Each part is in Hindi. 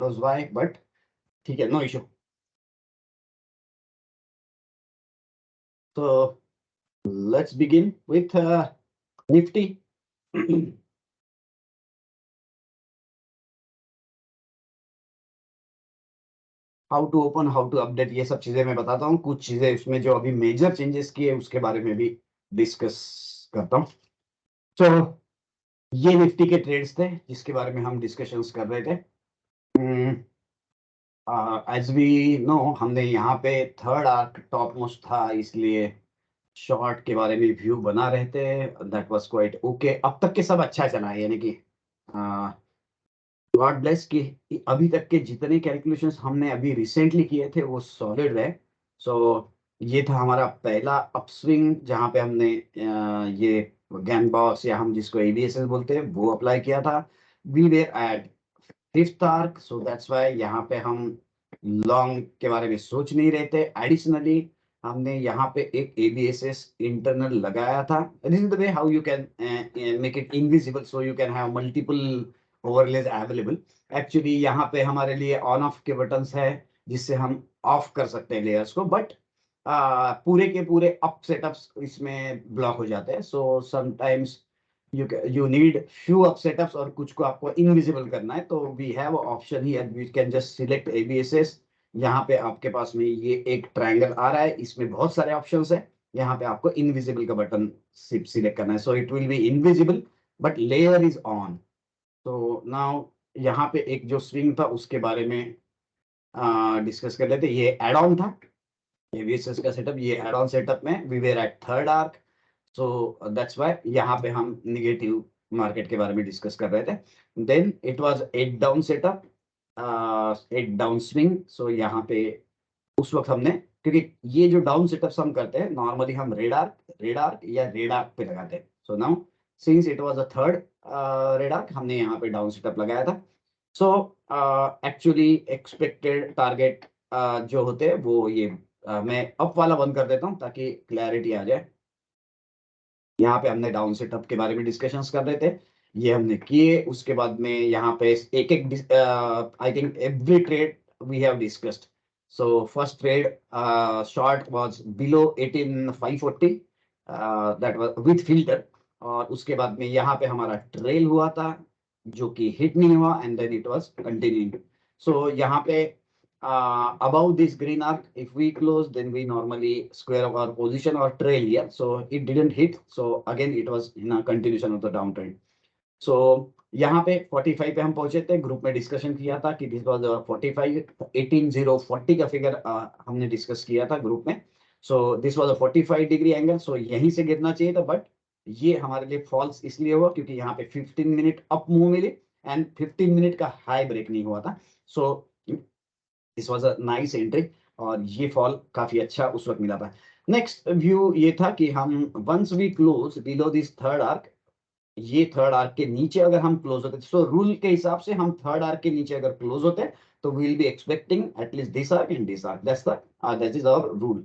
वाई, बट ठीक है, नो इशू। तो let's begin with Nifty. How to open, how to update, ये सब चीजें मैं बताता हूँ। कुछ चीजें इसमें जो अभी मेजर चेंजेस किए उसके बारे में भी डिस्कस करता हूँ। तो ये निफ्टी के ट्रेड्स थे जिसके बारे में हम डिस्कशंस कर रहे थे। एज वी नो, हमने यहाँ पे थर्ड आर्क टॉप मोस्ट था, इसलिए शॉर्ट के बारे में व्यू बना रहे थे। दैट वाज क्वाइट ओके, अब तक के सब अच्छा चला है, यानी कि गॉड ब्लेस कि अभी तक के जितने कैलकुलेशंस हमने अभी रिसेंटली किए थे वो सॉलिड रहे। सो ये था हमारा पहला अपस्विंग जहाँ पे हमने ये गैन बॉक्स या हम जिसको एडीएसएल बोलते हैं वो अप्लाई किया था। We were at fifth arc, so that's why यहाँ पे हम लॉन्ग के बारे में सोच नहीं रहे थे। एडिशनली हमने यहाँ पे एक एबीएसएस इंटरनल लगाया था। This is the way how you can make it invisible, so you can have multiple overlays available. Actually यहाँ पे हमारे लिए ऑन ऑफ के बटन्स है जिससे हम ऑफ कर सकते हैं लेयर्स को, बट पूरे के पूरे अप सेटअप्स इसमें ब्लॉक हो जाते हैं। So sometimes you need few up setups और कुछ को आपको इनविजिबल करना है, तो we have option he, we can just select ABSS। यहाँ पे आपके पास में ये एक ट्रायंगल आ रहा है, इसमें बहुत सारे ऑप्शंस है। यहाँ पे आपको इनविजिबल का बटन सिलेक्ट करना है, so it will be invisible but layer is on. तो नाउ यहाँ पे एक जो स्विंग था उसके बारे में डिस्कस कर लेते। ये एड ऑन था एबीएसएस का सेटअप। ये एड ऑन सेटअप में we were at third arc, so that's why यहाँ पे हम निगेटिव मार्केट के बारे में डिस्कस कर रहे थे। Then it was at down setup, at down swing. So यहाँ पे उस वक्त हमने, क्योंकि ये जो डाउन सेटअप्स हम करते हैं नॉर्मली हम रेड आर्क या रेड आर्क पे लगाते हैं। So now since it was a third red arc, हमने यहाँ पे डाउन सेटअप लगाया था। सो एक्चुअली एक्सपेक्टेड टारगेट जो होते हैं वो ये मैं अप वाला बंद कर देता हूँ ताकि क्लैरिटी आ जाए। यहाँ पे हमने डाउन सेटअप के बारे में डिस्कशंस कर रहे थे, ये हमने किए। उसके बाद में यहाँ पे एक एक I think every trade we have discussed. So first trade short was below 18540, that was with filter. और उसके बाद में यहाँ पे हमारा ट्रेल हुआ था जो कि हिट नहीं हुआ, and then it was continuing. So यहाँ पे above this green arc, if we close, then we normally square up our position or trail here. So it didn't hit. So again, it was in a continuation of the downtrend. So यहाँ पे 45 पे हम पहुंचे थे, ग्रुप में डिस्कशन किया था कि दिस वाज 45, 18040 का फिगर हमने डिस्कस किया था ग्रुप में। So this was 45 degree angle, so यहीं से गिरना चाहिए था, बट ये हमारे लिए फॉल्स इसलिए हुआ क्योंकि यहाँ पे 15 मिनट अप मूव मिले एंड 15 मिनट का हाई ब्रेक नहीं हुआ था। सो this was a nice entry और ये फॉल काफी अच्छा उस वक्त मिला था। नेक्स्ट व्यू ये था कि हम once we close below this third arc, ये थर्ड आर्क के नीचे अगर हम क्लोज होते, सो रूल के हिसाब से हम थर्ड आर्क के नीचे अगर क्लोज होते तो we will be expecting at least this arc and this arc, that is our rule.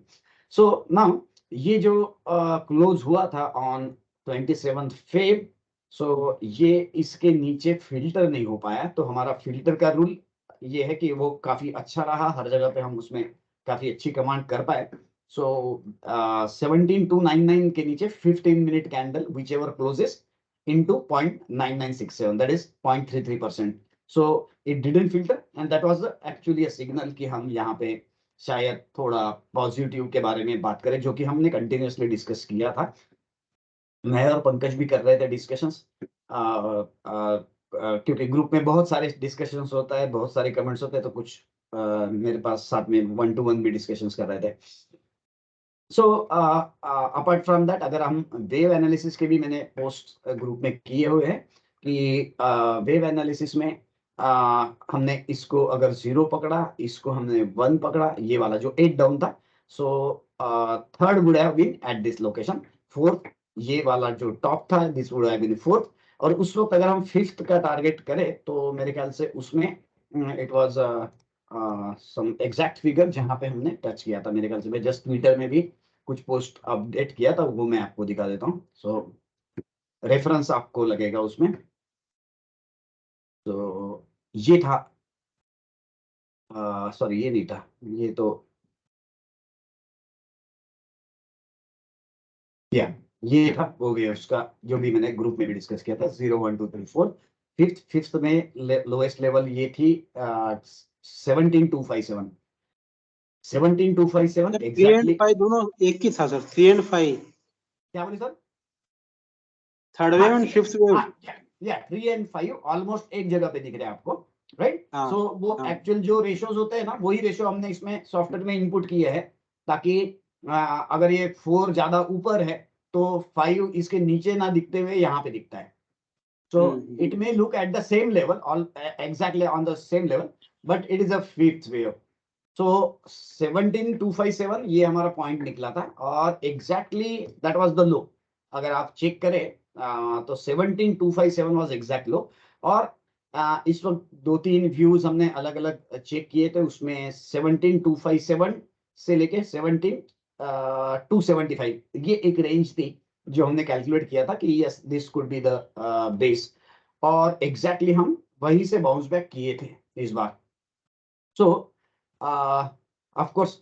So now ये जो क्लोज हुआ था ऑन 27 फेब, सो ये इसके नीचे फिल्टर नहीं हो पाया, तो हमारा फिल्टर का रूल ये है कि वो काफी अच्छा रहा, हर जगह पे हम उसमें काफी अच्छी कमांड कर पाए। सो 17299 के नीचे 15 minute candle whichever closes into 0.9967, that is 0.33%. So it didn't filter and that was actually a signal कि हम यहाँ पे शायद थोड़ा पॉजिटिव के बारे में बात करें, जो कि हमने कंटिन्यूअसली डिस्कस किया था। मैं और पंकज भी कर रहे थे डिस्कशंस, क्योंकि ग्रुप में बहुत सारे डिस्कशंस होता है, बहुत सारे कमेंट्स होते हैं, तो कुछ मेरे पास साथ में 1-to-1 भी डिस्कशंस कर रहे थे। सो अपार्ट फ्रॉम दैट, अगर हम वेव एनालिसिस के भी मैंने पोस्ट ग्रुप में किए हुए हैं कि वेव एनालिसिस में हमने इसको अगर 0 पकड़ा, इसको हमने 1 पकड़ा, ये वाला जो 8 डाउन था, so third would have been at this location, fourth ये वाला जो टॉप था this would have been fourth. और उस वक्त अगर हम फिफ्थ का टारगेट करें तो मेरे ख्याल से उसमें it was some exact figure जहां पे हमने टच किया था। मेरे ख्याल से मैं जस्ट ट्विटर में भी कुछ पोस्ट अपडेट किया था, वो मैं आपको दिखा देता हूँ। सो रेफरेंस आपको लगेगा उसमें। तो ये था सॉरी ये नहीं था, ये तो या ये था, हो गया उसका, जो भी मैंने ग्रुप में भी डिस्कस किया था, 0 1 2 3 4। फिफ्थ में लोएस्ट लेवल ये थी 17 2 5 7। 17 2 5 7 3 एंड एग्जैक्टली। 5 दोनों एक ही था सर, 3 एंड 5, क्या बोले सर? थर्ड हाँ वेव एंड फिफ्थ वेव। हाँ, या 3 and 5 ऑलमोस्ट एक जगह पे दिख रहे हैं आपको, राइट। हाँ सो वो हाँ एक्चुअल जो रेशियोज होते हैं ना, वही रेशियो हमने इसमें सॉफ्टवेयर में इनपुट किए हैं, ताकि अगर ये 4 ज्यादा ऊपर है तो 5 इसके नीचे ना दिखते हुए यहाँ पे दिखता है। So it may look at the same level, all exactly on the same level, but it is a fifth wave. So 17 2 5 7 ये हमारा पॉइंट निकला था, और exactly that was the low. अगर आप चेक करें तो 17 2 5 7 वाज एग्जैक्ट लो। और इस वक्त 2 3 व्यूज हमने अलग अलग चेक किए थे, उसमें 17 2 5 7 से लेके 17 2 75 ये एक रेंज थी जो हमने कैलकुलेट किया था कि yes this could be the base. और एग्जैक्टली हम वहीं से बाउंस बैक किए थे इस बार। सो ऑफ कोर्स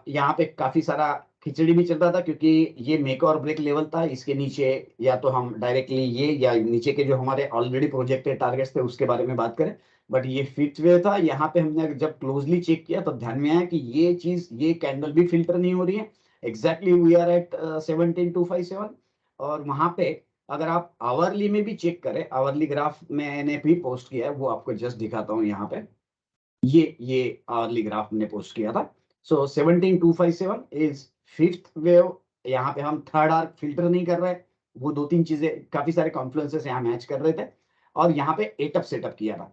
यहाँ पे काफी सारा खिचड़ी भी चल रहा था, क्योंकि ये मेक और ब्रेक लेवल था। इसके नीचे या तो हम डायरेक्टली ये, या नीचे के जो हमारे ऑलरेडी प्रोजेक्टेड टारगेट्स थे उसके बारे में बात करें, बट ये फिफ्थ वे था। यहाँ पे हमने जब क्लोजली चेक किया तो ध्यान में आया कि ये चीज, ये कैंडल भी फिल्टर नहीं हो रही है। Exactly we are at 17 2 5 7। और वहां पे अगर आप आवरली में भी चेक करें, आवरली ग्राफ मैंने भी पोस्ट किया है, वो आपको जस्ट दिखाता हूँ यहाँ पे। ये आवरली ग्राफ ने पोस्ट किया था। सो 17 2 5 7 इज फिफ्थ वेव। यहाँ पे हम थर्ड आर्क फिल्टर नहीं कर रहे, वो 2 3 चीजें, काफी सारे कॉन्फ्लुएंसेस यहाँ मैच कर रहे थे, और यहाँ पे एटअप सेटअप किया था।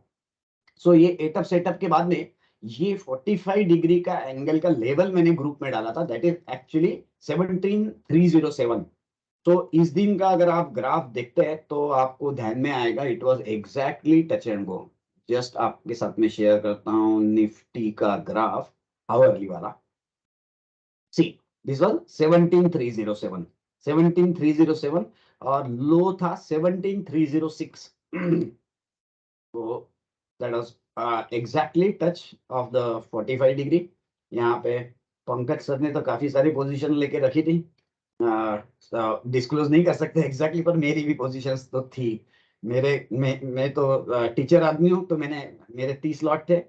सो ये एटअप सेटअप के बाद में ये 45 डिग्री का एंगल का लेवल मैंने ग्रुप में डाला था, दैट इज एक्चुअली 17 3 0 7। तो इस दिन का अगर आप ग्राफ देखते हैं तो आपको ध्यान में आएगा, it was exactly touch and go. Just आपके साथ में शेयर करता हूं निफ्टी का ग्राफ, आवरली वाला। सी दिस वाज 17 3 0 7, 17 3 0 7, और लो था 17 3 0 6। तो that was exactly touch of the 45 degree. यहाँ पे पंकज सर ने तो काफी सारी पोजीशन लेके रखी थी, डिस्क्लोज नहीं कर सकते एग्जैक्टली, पर मेरी भी पोजीशंस तो थी। मैं तो टीचर आदमी हूँ, तो मेरे 30 लॉट थे,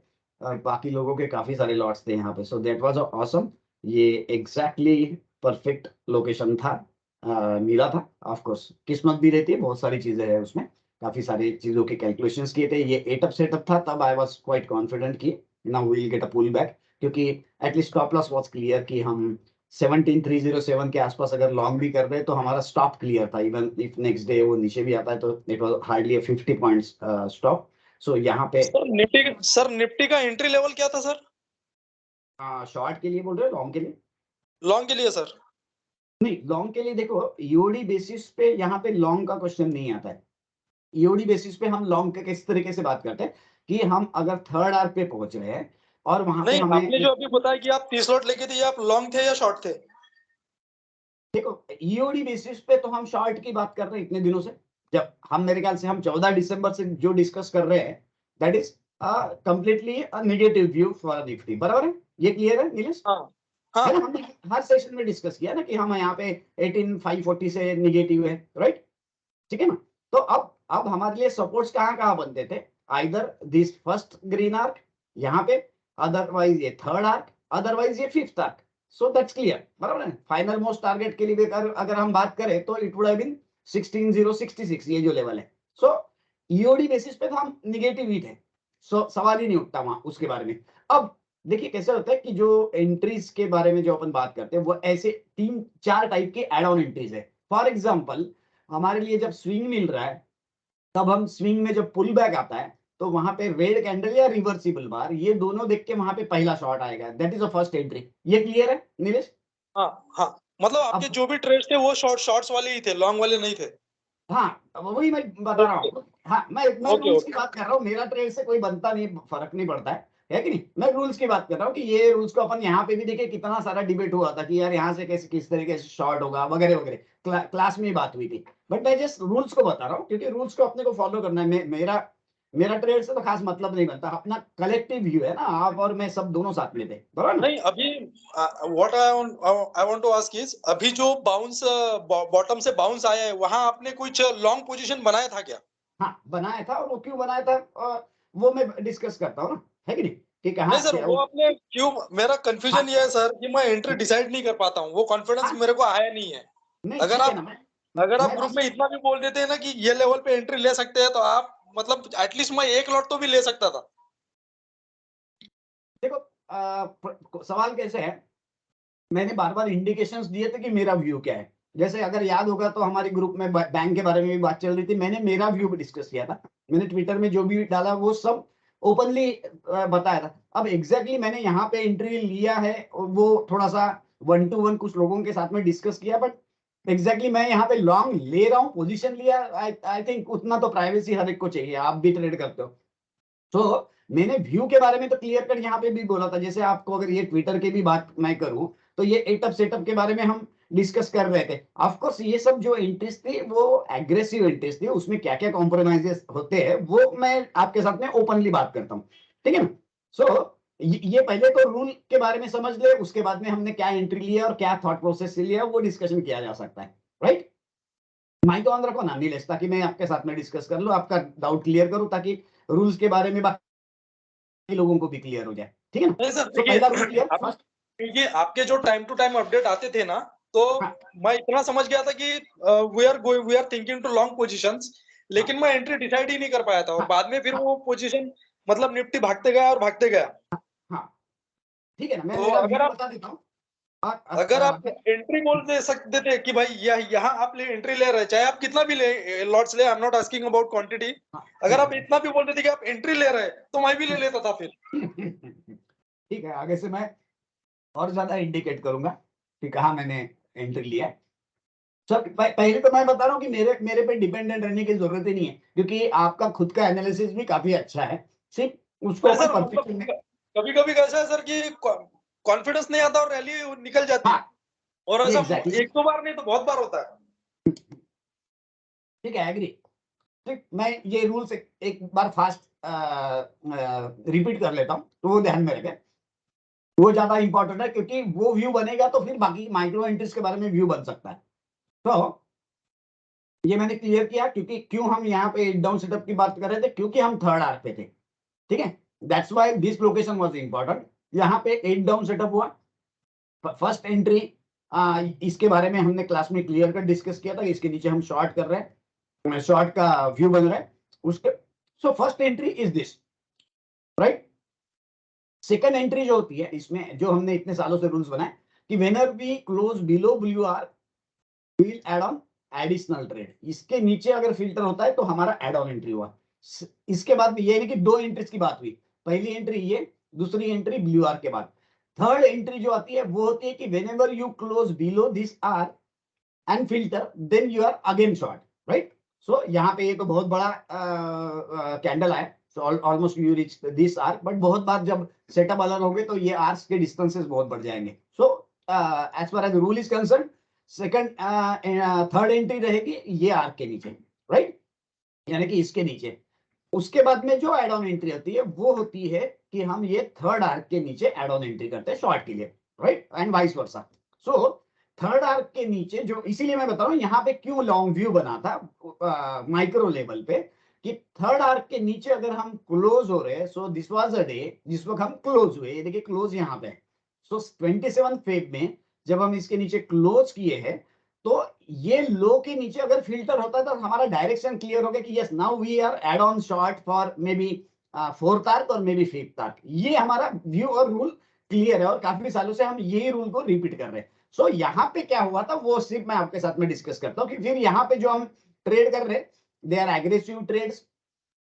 और बाकी लोगों के काफी सारे लॉट्स थे यहाँ पे। सो दैट वाज ऑसम। ये एग्जैक्टली परफेक्ट लोकेशन था, मिला था। ऑफ कोर्स किस्मत भी रहती है, बहुत सारी चीजें हैं उसमें, काफी सारी चीजों के कैलकुलेशंस किए थे। ये एटअप सेटअप था, तब आई वाज क्वाइट कॉन्फिडेंट कि now we will get a pull back, क्योंकि at least stop loss was clear कि हम 17 3 0 7 के आसपास अगर लॉन्ग भी कर रहे हैं तो हमारा स्टॉप क्लियर था। इवन इफ नेक्स्ट डे वो नीचे भी आता है तो it was hardly 50 points stop. So यहाँ पे सर निफ्टी का एंट्री लेवल क्या था सर? शॉर्ट के लिए बोल रहे हो, लॉन्ग के लिए? लॉन्ग के लिए सर। नहीं, लॉन्ग के लिए देखो, ईओडी बेसिस पे यहाँ पे लॉन्ग का क्वेश्चन नहीं आता है। ईओडी बेसिस पे हम लॉन्ग के किस तरीके से बात करते हैं कि हम अगर थर्ड आर पे पहुंच रहे हैं और वहां पे नहीं, हमें आपने जो अभी बताया कि आप 30 लॉट लेके थे, आप लॉन्ग थे या शॉर्ट थे? देखो, ईओडी बेसिस पे तो हम शॉर्ट की बात कर रहे हैं इतने दिनों से। जब हम, मेरे ख्याल से हम 14 दिसंबर से जो डिस्कस कर रहे हैं, that is completely negative view for Nifty. बराबर है? ये क्लियर है नीलेश? हाँ हाँ है ना? हमने हर सेशन में डिस्कस किया ना कि हम यहाँ पे 18 540 से निगेटिव है, राइट? ठीक है ना? तो अब हमारे लिए सपोर्ट्स कहाँ कहाँ बनते थे? Either this first green arc यहाँ पे, अदरवाइज ये थर्ड आर्क, अदरवाइज ये fifth arc. So that's clear, बराबर है? फाइनल मोस्ट टारगेट के लिए अगर हम बात करें तो इट वुड हैव बीन 16066, ये जो लेवल है। सो ईओडी बेसिस पे तो हम निगेटिव ही थे, सो सवाल ही नहीं उठता वहां उसके बारे में। अब देखिए कैसे होता है कि जो एंट्रीज के बारे में जो अपन बात करते हैं, वो ऐसे 3 4 टाइप के एड ऑन एंट्रीज है। फॉर एग्जाम्पल, हमारे लिए जब स्विंग मिल रहा है, तब हम स्विंग में जब पुल बैक आता है तो वहां पे रेड कैंडल या रिवर्सिबल बार, ये दोनों देख के वहां पे पहला शॉट आएगा, that is a first entry. ये क्लियर है नीलेश? हाँ हाँ, मतलब आपके अब जो भी ट्रेड्स थे वो शॉर्ट्स वाले ही थे, लॉन्ग वाले नहीं थे। हाँ, अब वही मैं बता रहा ओके हूँ। हाँ, मैं ओके रूल्स की ओके। बात कर रहा हूँ, मेरा ट्रेड से कोई बनता नहीं, फर्क नहीं पड़ता है कि नहीं? मैं रूल्स की बात कर रहा हूँ कि ये रूल्स को अपन यहाँ पे भी देखे, कितना सारा डिबेट हुआ था कि यार यहाँ से कैसे किस तरीके से शॉर्ट होगा वगैरह वगैरह, क्लास में ही बात हुई थी। बट मैं जस्ट रूल्स को बता रहा हूँ, क्योंकि रूल्स को अपने को फॉलो करना है। मेरा मेरा ट्रेड से तो खास मतलब नहीं बनता, अपना कलेक्टिव व्यू है ना, आप और मैं सब दोनों साथ में थे, बराबर ना? नहीं अभी what I want to ask is अभी जो बाउंस बॉटम से बाउंस आया है वहां आपने कुछ लॉन्ग पोजीशन बनाया था क्या? हाँ बनाया था, और वो क्यों बनाया था वो मैं डिस्कस करता हूँ ना, है कि नहीं? ठीक है, नहीं हाँ सर वो आपने क्यों, मेरा कंफ्यूजन ये है सर कि मैं एंट्री डिसाइड नहीं कर पाता हूँ, वो कॉन्फिडेंस हाँ, मेरे को आया नहीं है। नहीं अगर ठीक है आप ना, अगर आप मैं ग्रुप बस में इतना भी बोल देते हैं ना कि ये लेवल पे एंट्री ले सकते हैं तो आप मतलब एटलीस्ट मैं एक लॉट तो भी ले सकता था। देखो सवाल कैसे है, मैंने बार बार इंडिकेशंस दिए थे कि मेरा व्यू क्या है। जैसे अगर याद होगा तो हमारे ग्रुप में बैंक के बारे में भी बात चल रही थी, मैंने मेरा व्यू डिस्कस किया था, मैंने ट्विटर में जो भी डाला वो सब ओपनली बताया था। अब एग्जैक्टली मैंने यहाँ पे एंट्री लिया है, वो थोड़ा सा 1 to 1 कुछ लोगों के साथ में डिस्कस किया, बट एग्जैक्टली मैं यहाँ पे लॉन्ग ले रहा हूँ, पोजीशन लिया, आई थिंक उतना तो प्राइवेसी हर एक को चाहिए, आप भी ट्रेड करते हो। तो मैंने व्यू के बारे में तो क्लियर कट यहाँ पे भी बोला था। जैसे आपको अगर ये ट्विटर की भी बात मैं करूं तो ये एटअप सेटअप के बारे में हम डिस्कस कर रहे थे। ऑफ कोर्स ये सब जो एंट्रीज थी वो एग्रेसिव एंट्रीज थी, उसमें क्या क्या कॉम्प्रोमाइजेस होते हैं वो मैं आपके साथ में ओपनली बात करता हूँ, ठीक है ना? सो ये पहले तो रूल के बारे में समझ ले, उसके बाद में हमने क्या एंट्री लिया और क्या थॉट प्रोसेस से लिया वो डिस्कशन किया जा सकता है, राइट? माइक ऑन रखो ना नीलेश, ताकि मैं आपके साथ में डिस्कस कर लूं, आपका डाउट क्लियर करूं, ताकि रूल्स के बारे में लोगों को भी क्लियर हो जाए, ठीक है ना? नहीं सर तो पहला रूल देखिए क्लियर आप फर्स्ट। क्योंकि आपके जो टाइम टू टाइम अपडेट आते थे ना तो हाँ मैं इतना समझ गया था कि we are thinking to long positions, हाँ लेकिन मैं एंट्री डिसाइड ही नहीं कर पाया था और हाँ बाद में फिर हाँ वो पोजीशन मतलब निफ्टी भागते गया और भागते गया। हाँ ठीक है ना, मैं तो मेरा व्यू बता देता हूँ। अगर आप एंट्री बोल दे सकते थे कि भाई यहाँ आप एंट्री ले रहे हैं, चाहे आप कितना भी ले लॉट्स ले, आई am not asking about quantity. हाँ अगर ठीक आप इतना भी बोल देते कि आप एंट्री ले रहे हैं तो मैं भी ले लेता था फिर। है ठीक है, आगे से मैं और ज्यादा इंडिकेट करूंगा कि कहाँ मैंने एंट्री लिया है। सब पहले तो मैं बता रहा हूँ कि मेरे मेरे पे डिपेंडेंट रहने की जरूरत ही नहीं है, क्योंकि आपका खुद का एनालिसिस भी काफी अच्छा है, सिर्फ उसको नहीं अपन सर मतलब परफेक्शन में। कभी कभी कैसा है सर कि कॉन्फिडेंस नहीं आता और रैली निकल जाती हाँ है, और ऐसा एग्जैक्टली, एक दो बार नहीं तो बहुत बार होता है। ठीक है, एग्री। ठीक, मैं ये रूल्स एक बार फास्ट रिपीट कर लेता हूँ तो वो ध्यान में रखें, वो ज्यादा इंपॉर्टेंट है, क्योंकि वो व्यू बनेगा तो फिर बाकी माइक्रो एंट्रीज के बारे में व्यू बन सकता है। तो ये मैंने क्लियर किया, क्योंकि क्यों हम यहाँ पे एट डाउन सेटअप की बात कर रहे थे, क्योंकि हम थर्ड आर्क पे थे, ठीक है? That's why this location was important. यहाँ पे एट डाउन सेटअप हुआ, फर्स्ट एंट्री, इसके बारे में हमने क्लास में क्लियर कर डिस्कस किया था, इसके नीचे हम शॉर्ट कर रहे हैं, शॉर्ट का व्यू बन रहा है उसके। So first entry is this, right? Second entry जो होती है इसमें, जो हमने इतने सालों से रूल्स बनाए कि whenever we close below blue are will add on additional trade, इसके नीचे अगर फिल्टर होता है तो हमारा एड ऑन एंट्री हुआ। इसके बाद ये नहीं कि दो एंट्रीज की बात हुई, पहली एंट्री ये, दूसरी एंट्री ब्लू आर के बाद। थर्ड एंट्री जो आती है वो होती है कि whenever you close below this R and filter then you are again short, right? So यहाँ पे ये तो बहुत बड़ा कैंडल आया, so almost you reach this R, but बहुत बार जब सेटअप अलग हो गए तो ये आर्स के डिस्टेंसेस बहुत बढ़ जाएंगे। So as far as rule is concern, second third entry रहेगी ये आर्क के नीचे, राइट? यानी कि इसके नीचे। उसके बाद में जो एड ऑन एंट्री होती है वो होती है कि हम ये थर्ड आर्क के नीचे एड ऑन एंट्री करते हैं शॉर्ट के लिए, right? And vice versa. So third arc के नीचे जो, इसीलिए मैं बता रहा हूँ यहाँ पे क्यों लॉन्ग व्यू बना था माइक्रो लेवल पे, कि थर्ड आर्क के नीचे अगर हम क्लोज हो रहे हैं, सो दिस वाज अ डे जिस वक्त हम क्लोज हुए, देखिए क्लोज यहाँ पे। सो 27 फेब में जब हम इसके नीचे क्लोज किए हैं, तो ये लो के नीचे अगर फिल्टर होता है तो हमारा डायरेक्शन क्लियर हो गया कि yes now we are add on short for maybe fourth arc और मे बी फिफ्थ आर्क। ये हमारा व्यू और रूल क्लियर है, और काफी सालों से हम यही रूल को रिपीट कर रहे हैं। सो यहाँ पे क्या हुआ था वो सिर्फ मैं आपके साथ में डिस्कस करता हूँ कि फिर यहाँ पे जो हम ट्रेड कर रहे हैं, they are aggressive trades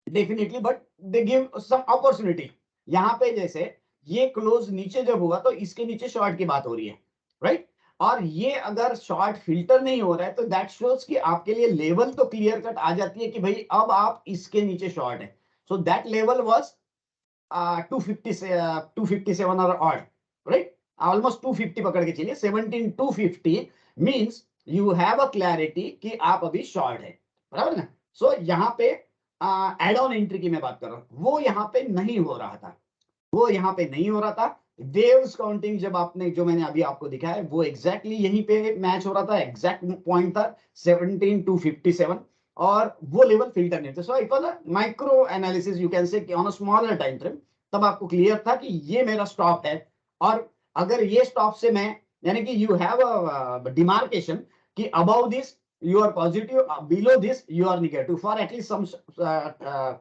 definitely, but they give some opportunity. यहाँ पे जैसे ये क्लोज नीचे जब हुआ तो इसके नीचे शॉर्ट की बात हो रही है, राइट? और ये अगर शॉर्ट फिल्टर नहीं हो रहा है तो दैट शोज कि आपके लिए लेवल तो क्लियर कट आ जाती है कि भाई अब आप इसके नीचे शॉर्ट है। सो दैट लेवल वाज 257 और ऑड, राइट? ऑलमोस्ट 250 पकड़ के चलिए, 17250 means you have a clarity कि आप अभी शॉर्ट है, बराबर ना? सो यहाँ पे एड ऑन एंट्री की मैं बात कर रहा हूँ, वो यहाँ पे नहीं हो रहा था, वो यहाँ पे नहीं हो रहा था। वेव्स काउंटिंग जब आपने, जो मैंने अभी आपको दिखाया, वो एग्जैक्टली यहीं पे मैच हो रहा था, एग्जैक्ट पॉइंट था 17 to 57, और वो लेवल फिल्टर नहीं थे। So it was a micro analysis, you can से on a smaller time frame. तब आपको क्लियर था कि ये मेरा स्टॉप है, और अगर ये स्टॉप से मैं, यानी कि यू हैव अ डिमार्केशन कि above this you are positive, below this you are negative for at least some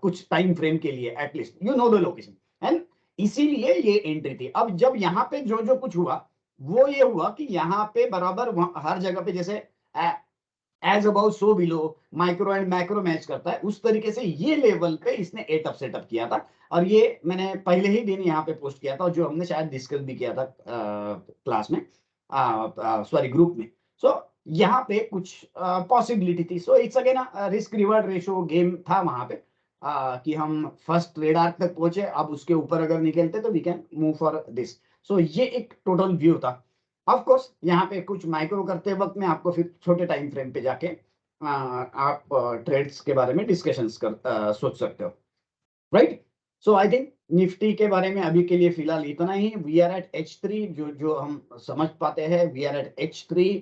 कुछ टाइम फ्रेम के लिए, at least you know the location, and इसीलिए ये एंट्री थी। अब जब यहाँ पे जो जो कुछ हुआ, वो ये हुआ कि यहाँ पे बराबर हर जगह पे जैसे as above so below, micro and macro match करता है, उस तरीके से ये लेवल पे इसने एटअप सेटअप किया था। और ये मैंने पहले ही दिन यहाँ पे पोस्ट किया था, और जो हमने शायद डिस्कस भी किया था क्लास में, सॉरी ग्रुप में। सो यहाँ पे कुछ पॉसिबिलिटी थी। So it's again risk reward ratio game था वहां पे, कि हम फर्स्ट ट्रेड आर्क तक पहुंचे, अब उसके ऊपर अगर निकलते तो we can move for this. So ये एक टोटल व्यू था। ऑफ कोर्स यहाँ पे कुछ माइक्रो करते वक्त में आपको फिर छोटे टाइम फ्रेम पे जाके आप ट्रेड्स के बारे में डिस्कशंस सोच सकते हो, right. So I think Nifty के बारे में अभी के लिए फिलहाल इतना ही। वी आर एट H3, जो जो हम समझ पाते हैं, we are at H3,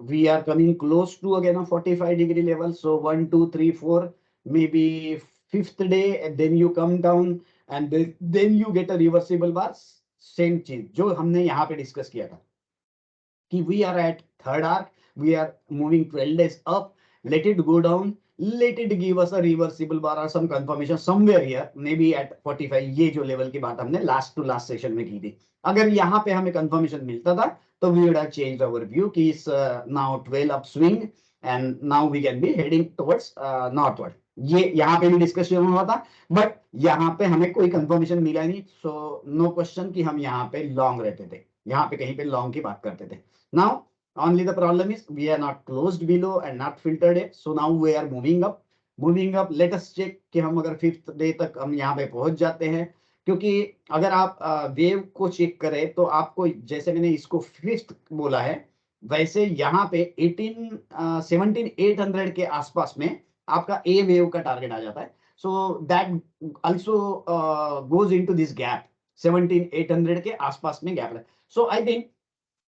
we are coming close to again 45 degree level. So 1 2 3 4 maybe fifth day, then you come down, and then you get a reversible bar. Same चीज जो हमने यहाँ पे डिस्कस किया था कि we are at third arc, we are moving 12 days up, let it go down, let it give us a reversible bar or some confirmation somewhere here, maybe at 45। ये जो लेवल की बात हमने लास्ट टू लास्ट सेशन में की थी, अगर यहाँ पे हमें कंफर्मेशन मिलता था तो we would have changed our view कि इस now 12 up swing, and now we can be heading towards northward. ये यहाँ पे भी डिस्कशन हुआ था, बट यहाँ पे हमें कोई कंफर्मेशन मिला नहीं। सो नो क्वेश्चन कि हम यहाँ पे लॉन्ग रहते थे, यहाँ पे कहीं पे लॉन्ग की बात करते थे। Now, only the problem is we are not closed below and not filtered it. So now we are moving up. Moving up, let us check कि हम अगर फिफ्थ डे तक हम यहाँ पे पहुंच जाते हैं, क्योंकि अगर आप वेव को चेक करें तो आपको, जैसे मैंने इसको फिफ्थ बोला है, वैसे यहाँ पे 17,800 के आसपास में आपका ए वेव का टारगेट आ जाता है। So that also goes into this gap, 17,800 के आसपास में गैप है। So I think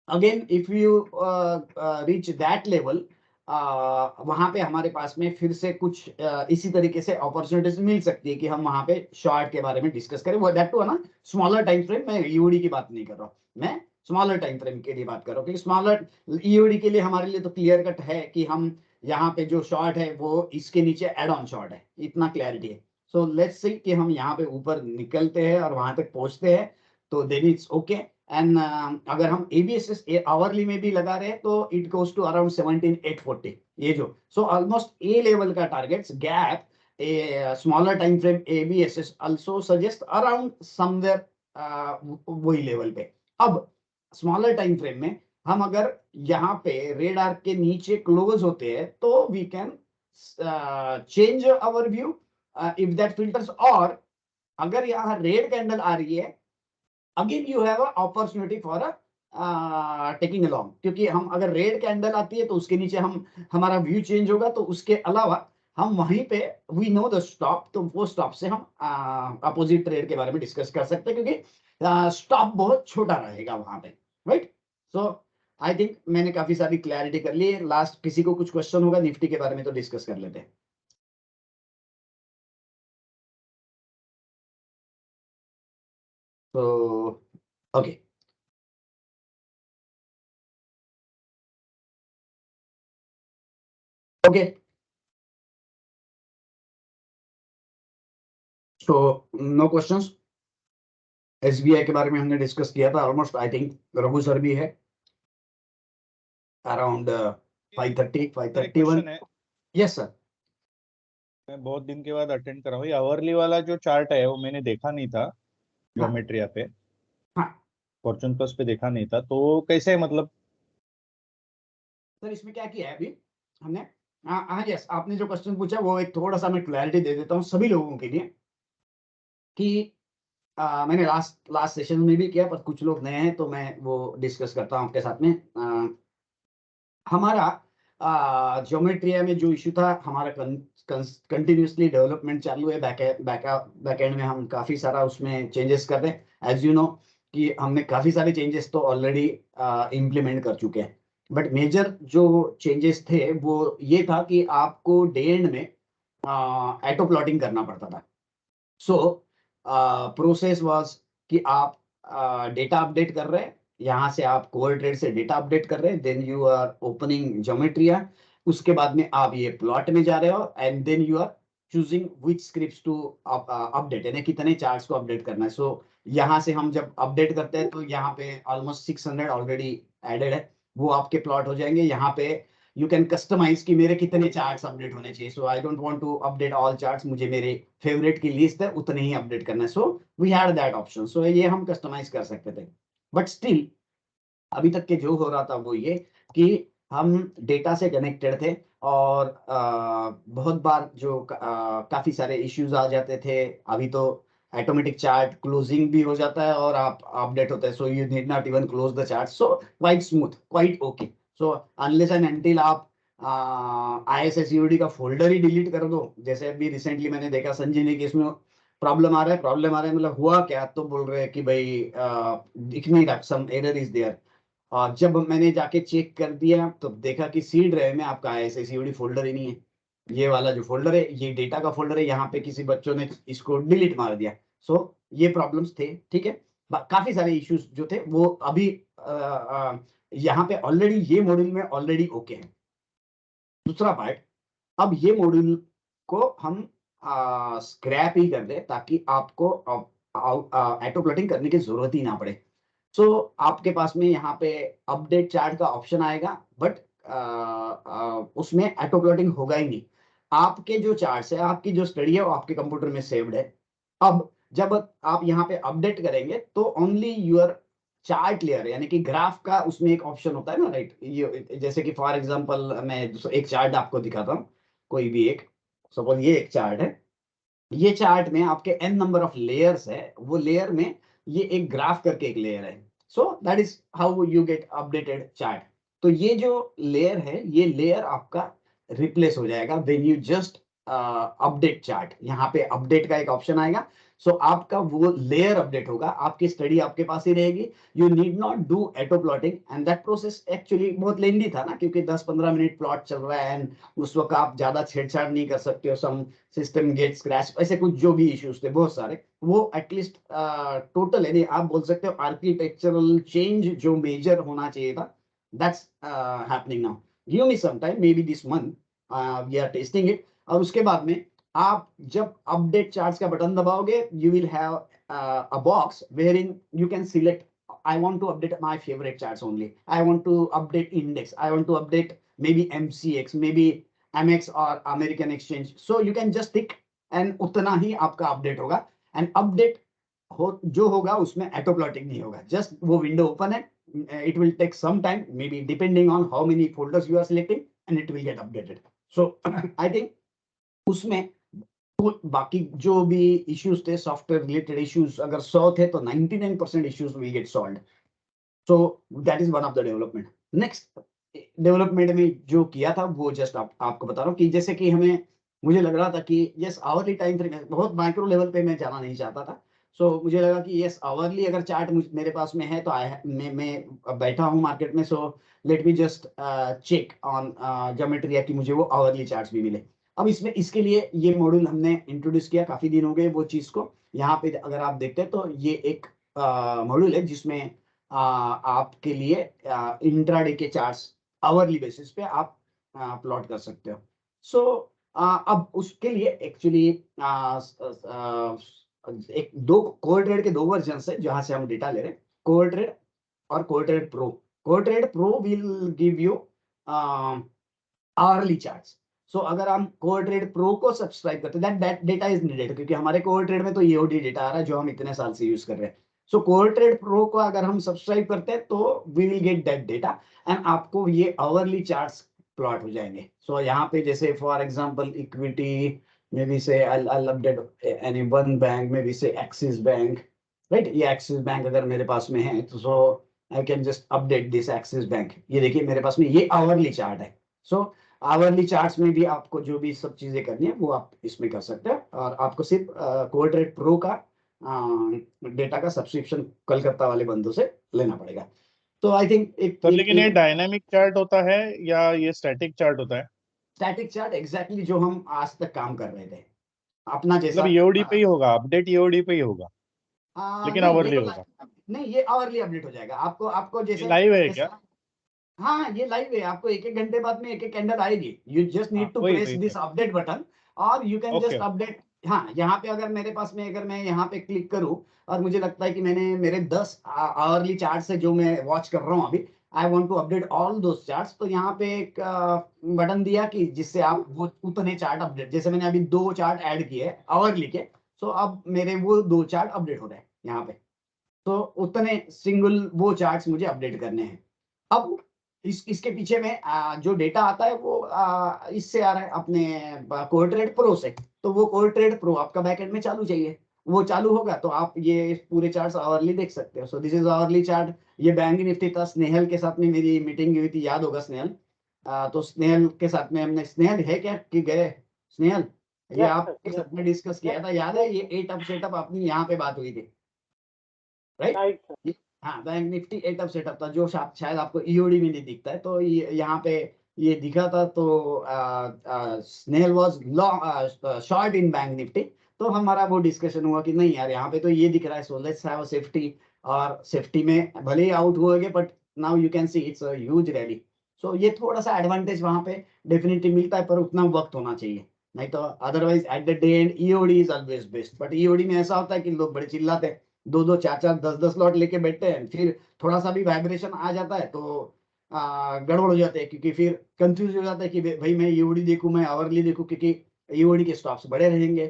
again if you reach that level, वहां पे हमारे पास में फिर से कुछ इसी तरीके से अपॉर्चुनिटीज मिल सकती है कि हम वहां पे शॉर्ट के बारे में डिस्कस करें। वो दैट टू है ना स्मॉलर टाइम फ्रेम, मैं ईओडी की बात नहीं कर रहा हूँ, मैं स्मॉलर टाइम फ्रेम के लिए बात कर रहा हूँ, क्योंकि स्मॉलर ईओडी के लिए हमारे लिए तो क्लियर कट है कि हम यहाँ पे जो शॉर्ट है वो इसके नीचे एड ऑन शॉर्ट है, इतना क्लैरिटी है। सो लेट्स सी कि हम यहाँ पे ऊपर निकलते हैं और वहां तक पहुंचते हैं तो देन इट्स ओके। एंड अगर हम एबीएसएस आवरली में भी लगा रहे हैं तो इट गोज टू अराउंड 17,840, ये जो, सो ऑलमोस्ट ए लेवल का targets gap, a smaller time frame ABSS also suggest around somewhere वही लेवल पे। अब स्मॉलर टाइम फ्रेम में हम अगर यहाँ पे रेड आर्क के नीचे क्लोज होते हैं तो we can change our view if that filters, और अगर यहाँ रेड कैंडल आ रही है, again you have a opportunity for taking along, क्योंकि हम अगर रेड कैंडल आती है तो उसके नीचे हम, हमारा व्यू चेंज होगा। तो उसके अलावा हम वहीं पे वी नो द स्टॉप, तो वो स्टॉप से हम अपोजिट ट्रेड के बारे में डिस्कस कर सकते हैं, क्योंकि स्टॉप बहुत छोटा रहेगा वहां पे, राइट। सो आई थिंक मैंने काफी सारी क्लैरिटी कर ली है। लास्ट किसी को कुछ क्वेश्चन होगा निफ्टी के बारे में तो डिस्कस कर लेते हैं। तो okay, okay, so no questions. SBI के बारे में हमने डिस्कस किया था almost, I think Raghu sir भी है अराउंड 5:30 सर एक 5:31। क्वेश्चन है, यस सर। मैं बहुत दिन के बाद अटेंड कर रहा हूँ। ये आवरली वाला जो चार्ट है वो मैंने देखा नहीं था, हाँ ज्योमेट्रिया पे, हाँ फॉर्चून प्लस पे देखा नहीं था, तो कैसे है मतलब? सर, इसमें क्या किया है अभी हमने, हाँ हाँ यस, आपने जो क्वेश्चन पूछा वो एक थोड़ा सा मैं क्लैरिटी दे देता हूँ सभी लोगों के लिए कि मैंने लास्ट लास्ट सेशन में भी किया, पर कुछ लोग नए हैं तो मैं वो डिस्कस करता हूँ आपके साथ में। हमारा ज्योमेट्रिया में जो इशू था, हमारा कंटिन्यूसली डेवलपमेंट चालू है। बैकएंड में हम काफी सारा उसमें चेंजेस कर रहे हैं। एज यू नो कि हमने काफी सारे चेंजेस तो ऑलरेडी इम्प्लीमेंट कर चुके हैं, बट मेजर जो चेंजेस थे वो ये था कि आपको डे एंड में ऑटो प्लॉटिंग करना पड़ता था। सो प्रोसेस वाज कि आप डेटा अपडेट कर रहे हैं, यहाँ से आप कोर ट्रेड से डेटा अपडेट कर रहे हैं, देन यू आर ओपनिंग ज्योमेट्रिया, उसके बाद में आप ये प्लॉट में जा रहे हो, and then you are choosing which scripts to update, यानी कितने चार्ट्स को अपडेट करना है। सो यहाँ से हम जब अपडेट करते हैं तो यहाँ पे ऑलमोस्ट 600 ऑलरेडी एडेड है, वो आपके प्लॉट हो जाएंगे। यहाँ पे यू कैन कस्टमाइज कि मेरे कितने चार्ट्स अपडेट होने चाहिए। So I don't want to update all charts, मुझे मेरे फेवरेट की लिस्ट है उतने ही अपडेट करना है। So we had that option, so ये हम कस्टमाइज कर सकते थे। बट स्टिल अभी तक के जो हो रहा था वो ये कि हम डेटा से कनेक्टेड थे, और बहुत बार जो काफी सारे इश्यूज आ जाते थे। अभी तो ऑटोमेटिक चार्ट क्लोजिंग भी हो जाता है और आप अपडेट होता है, so you need not even close the chart, so quite smooth, quite okay. So unless and until आप ISSUD का फोल्डर ही डिलीट कर दो, जैसे अभी रिसेंटली मैंने देखा संजीवनी केस में प्रॉब्लम आ रहा है, मतलब हुआ क्या, तो बोल रहे हैं कि भाई दिख नहीं रहा, सम एरर इज देयर। और जब मैंने जाके चेक कर दिया तो देखा कि सी ड्राइव में आपका ISSUD फोल्डर ही नहीं है। ये वाला जो फोल्डर है ये डेटा का फोल्डर है, यहाँ पे किसी बच्चों ने इसको डिलीट मार दिया। सो ये प्रॉब्लम्स थे, ठीक है। काफी सारे इश्यूज जो थे वो अभी यहाँ पे ऑलरेडी ये मॉड्यूल में ऑलरेडी ओके है। दूसरा पार्ट, अब ये मॉड्यूल को हम स्क्रैप ही कर दे ताकि आपको ऑटो प्लॉटिंग करने की जरूरत ही ना पड़े। सो आपके पास में यहाँ पे अपडेट चार्ट का ऑप्शन आएगा, बट उसमें ऑटो प्लॉटिंग होगा ही नहीं। आपके जो चार्ट्स है, आपकी जो स्टडी है वो आपके कंप्यूटर में सेव्ड है। अब जब आप यहाँ पे अपडेट करेंगे तो ओनली योर चार्ट लेयर, यानी कि ग्राफ का उसमें एक ऑप्शन होता है ना, राइट। ये जैसे कि फॉर एग्जांपल मैं एक चार्ट आपको दिखाता हूँ, कोई भी एक, सपोज ये एक चार्ट है। ये चार्ट में आपके n नंबर ऑफ लेयर्स है, वो लेयर में ये एक ग्राफ करके एक लेयर है। So that is how you get updated chart. तो ये जो लेयर है, ये लेयर आपका रिप्लेस हो जाएगा when you just update chart. यहाँ पे अपडेट का एक ऑप्शन आएगा, सो आपका वो लेयर अपडेट होगा, आपकी स्टडी आपके पास ही रहेगी। You need not do auto plotting, and that process actually बहुत लेंदी था ना, क्योंकि 10-15 मिनट प्लॉट चल रहा है एंड उस वक्त आप ज्यादा छेड़छाड़ नहीं कर सकते हो, सम सिस्टम गेट क्रैश, ऐसे कुछ जो भी इश्यूज थे बहुत सारे, वो एटलीस्ट टोटल यानी आप बोल सकते हो आर्किटेक्चरल चेंज जो मेजर होना चाहिए था, that's happening now. Give me some time, maybe this month we are testing it. और उसके बाद में आप जब अपडेट चार्ट्स का बटन दबाओगे, you will have a box where in you can select I want to update my favorite charts only. I want to update index. I want to update maybe MCX, maybe MX or American Exchange. So you can just tick and उतना ही आपका अपडेट होगा। एंड अपडेट जो होगा उसमें ऑटो प्लॉटिंग नहीं होगा, जस्ट वो विंडो ओपन है, it will take some time, maybe depending on how many folders you are selecting, and it will get updated. So I think उसमें तो बाकी जो भी इश्यूज थे, सॉफ्टवेयर रिलेटेड इश्यूज अगर 100 थे तो 99% issues will get solved. So that is one of the development. Next development में जो किया था वो जस्ट आपको बता रहा हूँ कि जैसे कि मुझे लग रहा था कि यस आवरली टाइम बहुत माइक्रो लेवल पे मैं जाना नहीं चाहता था। सो मुझे लगा कि यस आवरली अगर चार्ट मेरे पास में है तो मैं बैठा हूँ मार्केट में, so let me just check on Geometria कि मुझे वो आवरली चार्ट्स भी मिले। अब इसके लिए ये मॉड्यूल हमने इंट्रोड्यूस किया, काफी दिन हो गए वो चीज को। यहाँ पे अगर आप देखते हैं तो ये एक मॉड्यूल है जिसमें आपके लिए इंट्राडे के चार्ट्स आवरली बेसिस पे आप प्लॉट कर सकते हो। सो अब उसके लिए एक्चुअली एक दो कोर ट्रेड के 2 वर्जन है जहां से हम डेटा ले रहे हैं, कोर ट्रेड और core trade pro. Core trade pro will give you hourly charts. So अगर हम कोर ट्रेड प्रो को सब्सक्राइब करते हैं, दैट डेटा इज नीडेड, क्योंकि हमारे कोर ट्रेड में तो ईओडी डेटा आ रहा है जो हम इतने साल से यूज कर रहे हैं। सो कोर ट्रेड प्रो को अगर हम सब्सक्राइब करते हैं तो we will get that data, and आपको ये आवरली चार्ट्स प्लॉट हो जाएंगे। सो यहाँ पे जैसे for example equity, maybe say I'll update any one bank, maybe say Axis Bank, right? ये Axis Bank अगर मेरे पास में है तो so I can just update this Axis Bank। ये देखिए मेरे पास में ये आवरली चार्ट है। सो आवरली चार्ट्स में भी आपको जो भी सब चीजें करनी है वो आप इसमें कर सकते हैं, और आपको सिर्फ कोर ट्रेड प्रो का डेटा का सब्सक्रिप्शन कलकत्ता वाले बंदों से लेना पड़ेगा। तो आई थिंक सर लेकिन ये डायनामिक चार्ट होता है या ये स्टैटिक चार्ट होता है? स्टैटिक चार्ट एग्जैक्टली जो हम आज तक काम कर रहे थे अपना जैसा। मतलब ईओडी पे ही होगा, अपडेट ईओडी पे ही होगा, लेकिन नहीं ये आवरली तो होगा। नहीं, ये आवरली अपडेट हो जाएगा। आपको आपको ये जैसे लाइव है जैसे क्या? हाँ ये लाइव है, आपको एक एक घंटे बाद में एक एक कैंडल आएगी। यू जस्ट हाँ नीड टू वही प्रेस वही दिस सर। अपडेट बटन और you can okay just update. हाँ यहाँ पे अगर मेरे पास में अगर मैं यहाँ पे क्लिक करूँ और मुझे लगता है कि मैंने मेरे 10 आवरली चार्ट से जो मैं वॉच कर रहा हूँ अभी, I want to update all those charts, तो यहाँ पे एक बटन दिया कि जिससे आप वो उतने चार्ट अपडेट, जैसे मैंने अभी 2 चार्ट ऐड किए आवरली के, सो अब मेरे वो 2 चार्ट अपडेट हो रहे हैं यहाँ पे। तो उतने सिंगल वो चार्ट्स मुझे अपडेट करने हैं। अब इसके पीछे में जो डेटा आता है वो इससे आ रहा है अपने कोर ट्रेड प्रो से। तो वो कोर ट्रेड प्रो आपका बैकएंड में चालू चाहिए, वो चालू होगा तो आप ये पूरे चार्ट्स आवरली देख सकते हो। So this is hourly chart. ये बैंक निफ्टी था, स्नेहल के साथ में मेरी मीटिंग हुई थी, याद होगा स्नेहल। तो स्नेहल के साथ में हमने, स्नेहल है क्या कि गए स्नेहल, ये आपके साथ में डिस्कस किया था, याद है? ये 8 अप सेटअप अपनी यहाँ पे बात हुई थी, राइट? हाँ बैंक निफ्टी 8 अप सेटअप था जो शायद आपको ईओडी में नहीं दिखता है, तो यहाँ पे ये दिखा था। तो Snehal was long short in bank Nifty. तो हमारा वो डिस्कशन हुआ कि नहीं यार यहाँ पे तो ये दिख रहा है, so let's have a safety. और सेफ्टी में भले ही आउट हुए but now you can see it's a huge rally. So ये थोड़ा सा एडवांटेज वहां पे डेफिनेटली मिलता है, पर उतना वक्त होना चाहिए, नहीं तो otherwise at the day and EOD is always best. But EOD में ऐसा होता है कि लोग बड़े चिल्लाते हैं, 2-2 4-4 10-10 लॉट लेके बैठते हैं, फिर थोड़ा सा भी वाइब्रेशन आ जाता है तो गड़बड़ हो जाते हैं, क्योंकि फिर कंफ्यूज हो जाता है कि भाई मैं ईओडी देखूं मैं आवरली देखूं, क्योंकि ईओडी के स्टॉक्स बड़े रहेंगे।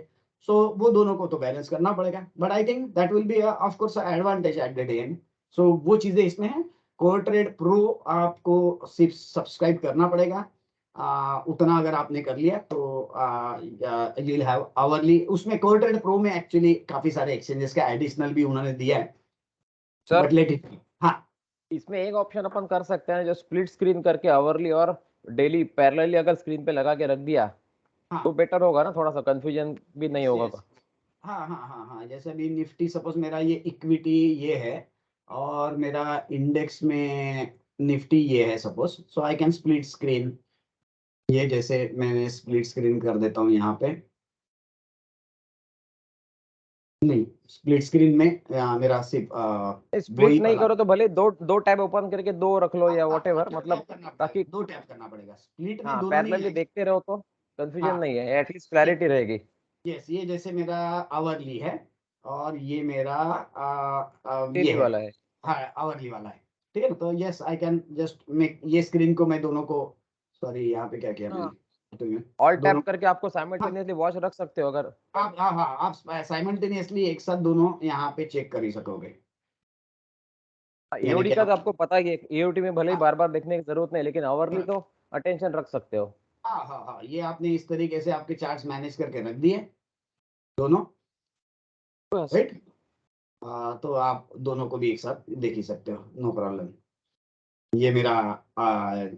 सो वो दोनों को तो बैलेंस करना पड़ेगा, but I think that will be of course advantage at the end. So वो चीजें इसमें है। कोर ट्रेड प्रो आपको सिर्फ सब्सक्राइब करना पड़ेगा, उतना अगर आपने कर लिया तो यू विल हैव आवरली। उसमें कोर ट्रेड प्रो में एक्चुअली काफी सारे एक्सचेंजेस का एडिशनल भी उन्होंने दिया है, सर बट लेट इट। हाँ इसमें एक ऑप्शन अपन कर सकते हैं जो स्प्लिट स्क्रीन करके आवरली और डेली पैरेलली अगर स्क्रीन पे लगा के रख दिया हाँ तो बेटर होगा ना, थोड़ा सा कंफ्यूजन भी नहीं होगा। yes. हाँ हाँ हाँ हाँ, जैसे अभी निफ्टी सपोज मेरा ये इक्विटी ये है और मेरा इंडेक्स में निफ्टी ये है suppose, so I can split screen. ये जैसे मैंने स्प्लिट स्क्रीन कर देता हूँ यहाँ पे, नहीं स्प्लिट स्क्रीन में मेरा सिर्फ स्प्लिट वही नहीं वाला करो तो भले दो टैब ओपन करके दो रख लो या व्हाटएवर, मतलब ताकि 2 टैप करना पड़ेगा, स्प्लिट में हाँ दोनों नहीं पैरेलली आएंगे। देखते रहो तो कंफ्यूजन हाँ नहीं है, एटलीस्ट क्लैरिटी रहेगी। यस, ये जैसे मेरा आवरली है और ये मेरा ये डेली है, वाला है। हाँ आवरली वाला है, ठीक है ना? तो yes I can just make ये स्क्रीन को मैं दोनों को, सॉरी यहाँ पे क्या किया हाँ मैंने, तो ये ऑल दोनों टैप करके आपको साइमल्टेनियसली वॉच रख सकते हो अगर। आप, हाँ हाँ आप साइमल्टेनियसली एक साथ दोनों यहाँ पे चेक कर ही सकोगे। यानी ईओडी कि का तो आप, आपको पता ही है, ईओडी में भले ही हाँ बार बार देखने की जरूरत नहीं, लेकिन आवरली तो अटेंशन रख सकते हो। हाँ हाँ हाँ, ये आपने इस तरीके से आपके चार्ट्स मैनेज करके रख दिए दोनों, बस राइट? तो आप दोनों को भी एक साथ देख ही सकते हो, नो प्रॉब्लम। ये मेरा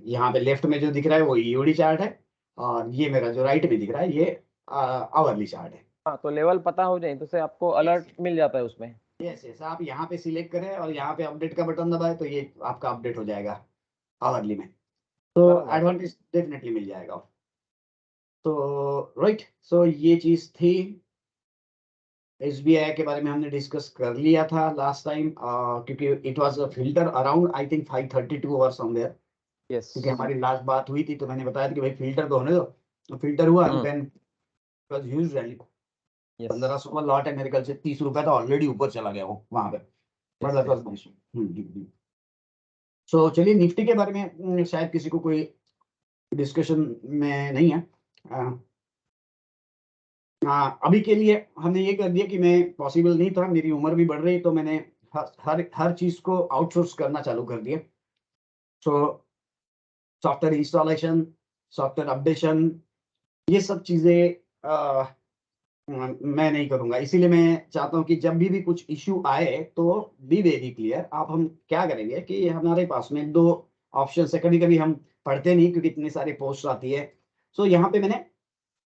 यहाँ पे लेफ्ट में जो दिख रहा है वो ईओडी चार्ट है, और ये मेरा जो राइट में दिख रहा है ये आवरली चार्ट है। हाँ, तो लेवल पता हो जाए तो से आपको अलर्ट मिल जाता है उसमें। यस यस, आप यहाँ पे सिलेक्ट करें और यहाँ पे अपडेट का बटन दबाए तो ये आपका अपडेट हो जाएगा आवरली में, तो बराबर। एडवांटेज डेफिनेटली मिल जाएगा। तो राइट, सो ये चीज थी। एसबीआई के बारे में हमने डिस्कस कर लिया था लास्ट टाइम, क्योंकि it was a filter around I think 532 और समवेयर, यस क्योंकि हमारी लास्ट बात हुई थी तो मैंने बताया था कि भाई फिल्टर तो होने दो, तो फिल्टर हुआ and then was huge rally. Yes 1500 का लॉट है मेरे ख्याल से, 30 रुपए तो ऑलरेडी ऊपर चला गया वो वहां पे, बट दैट वाज नाइस। सो चलिए निफ्टी के बारे में शायद किसी को कोई डिस्कशन में नहीं है। अभी के लिए हमने ये कर दिया कि मैं पॉसिबल नहीं था, मेरी उम्र भी बढ़ रही, तो मैंने हर चीज को आउटसोर्स करना चालू कर दिया। So software installation, software updation, ये सब चीजें मैं नहीं करूंगा। इसीलिए मैं चाहता हूं कि जब भी कुछ इश्यू आए तो बी वेरी क्लियर। आप हम क्या करेंगे कि हमारे पास में 2 ऑप्शन है, कभी कभी हम पढ़ते नहीं क्योंकि इतने सारे पोस्ट आती है। सो यहाँ पे मैंने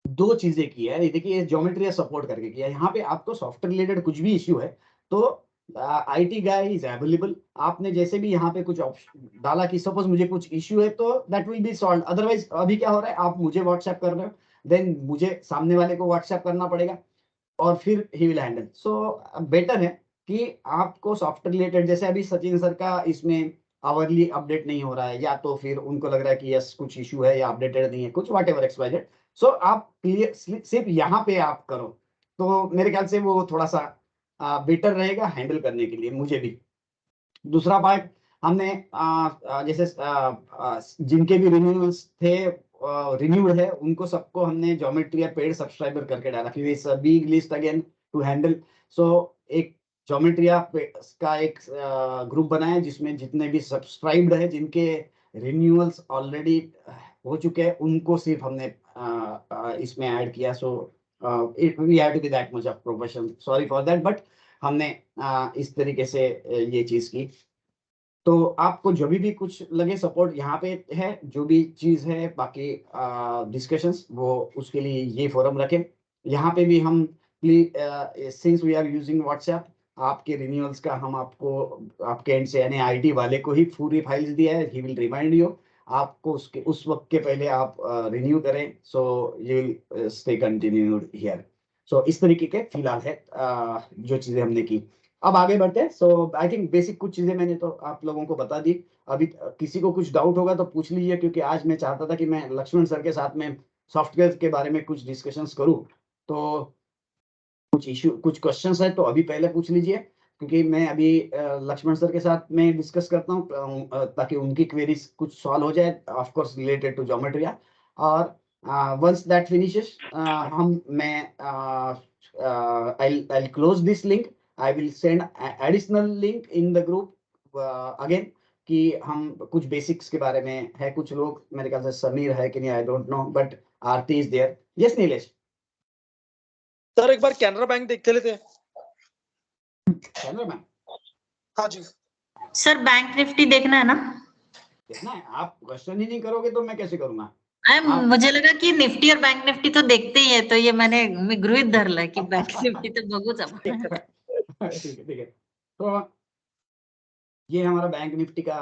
दो चीजें की है, देखिए ज्योमेट्री सपोर्ट करके किया। यहाँ पे आपको सॉफ्टवेयर रिलेटेड कुछ भी इश्यू है तो IT गाय इज अवेलेबल। आपने जैसे भी यहाँ पे कुछ ऑप्शन डाला कि सपोज मुझे कुछ इश्यू है तो that will B solve. Otherwise अभी क्या हो रहा है, आप मुझे व्हाट्सएप कर रहे हो, देन मुझे सामने वाले को व्हाट्सएप करना पड़ेगा और फिर he will handle. So better है कि आपको सॉफ्टवेयर रिलेटेड, जैसे अभी सचिन सर का इसमें आवरली अपडेट नहीं हो रहा है, या तो फिर उनको लग रहा है कि यस कुछ इशू है या अपडेटेड नहीं है, कुछ वॉट एवर एक्सवाइजेड। सो आप क्लियर सिर्फ यहाँ पे आप करो तो मेरे ख्याल से वो थोड़ा सा बेटर रहेगा हैंडल करने के लिए मुझे भी। दूसरा पार्ट हमने जैसे जिनके भी रिन्यूअल्स थे रिन्यूड है उनको सबको हमने ज्योमेट्री पेड सब्सक्राइबर करके डाला, क्योंकि it's a big list again to handle. So एक ज्योमेट्रिया का एक ग्रुप बनाया जिसमें जितने भी सब्सक्राइब्ड है, जिनके रिन्यूअल्स ऑलरेडी हो चुके हैं, उनको सिर्फ हमने इसमें ऐड किया। So it we have to be that much of professional, sorry for that, but हमने इस तरीके से ये चीज की। तो आपको जो भी कुछ लगे सपोर्ट यहाँ पे है, जो भी चीज है बाकी डिस्कशंस वो उसके लिए ये फोरम रखें। यहाँ पे भी हम since we are using WhatsApp, आपके रिन्यूअल्स का हम आपको आपके एंड से यानी IT वाले को ही पूरी फाइल्स दिया है, ही विल रिमाइंड यू। आपको उसके उस वक्त के पहले आप रिन्यू करें, so you will stay continued here. So इस तरीके के फिलहाल है जो चीजें हमने की। अब आगे बढ़ते हैं। सो आई थिंक बेसिक कुछ चीजें मैंने तो आप लोगों को बता दी। अभी किसी को कुछ डाउट होगा तो पूछ लीजिए, क्योंकि आज मैं चाहता था कि मैं लक्ष्मण सर के साथ में सॉफ्टवेयर के बारे में कुछ डिस्कशंस करूं। तो कुछ इशू कुछ क्वेश्चंस है तो अभी पहले पूछ लीजिए, क्योंकि मैं अभी लक्ष्मण सर के साथ में डिस्कस करता हूं ताकि उनकी क्वेरीज कुछ सॉल्व हो जाए, of course related to Geometria. और once that finishes I'll close this link. I will send additional link in the group again कि हम कुछ बेसिक्स के बारे में है। कुछ लोग मेरे ख्याल से समीर है कि नहीं I don't know, but Aarti is there. Yes Nilesh sir एक बार कैनरा बैंक देखते लेते हैं। कैमरा मैन हाँ जी सर बैंक निफ्टी देखना है ना? देखना है? आप क्वेश्चन ही नहीं करोगे तो मैं कैसे करूंगा? मुझे लगा की निफ्टी और बैंक निफ्टी तो देखते ही है, तो ये मैंने मी गृहीत धरलं की बैंक निफ्टी तो बघूच आपण. ठीक है ठीक है। तो ये हमारा बैंक निफ्टी का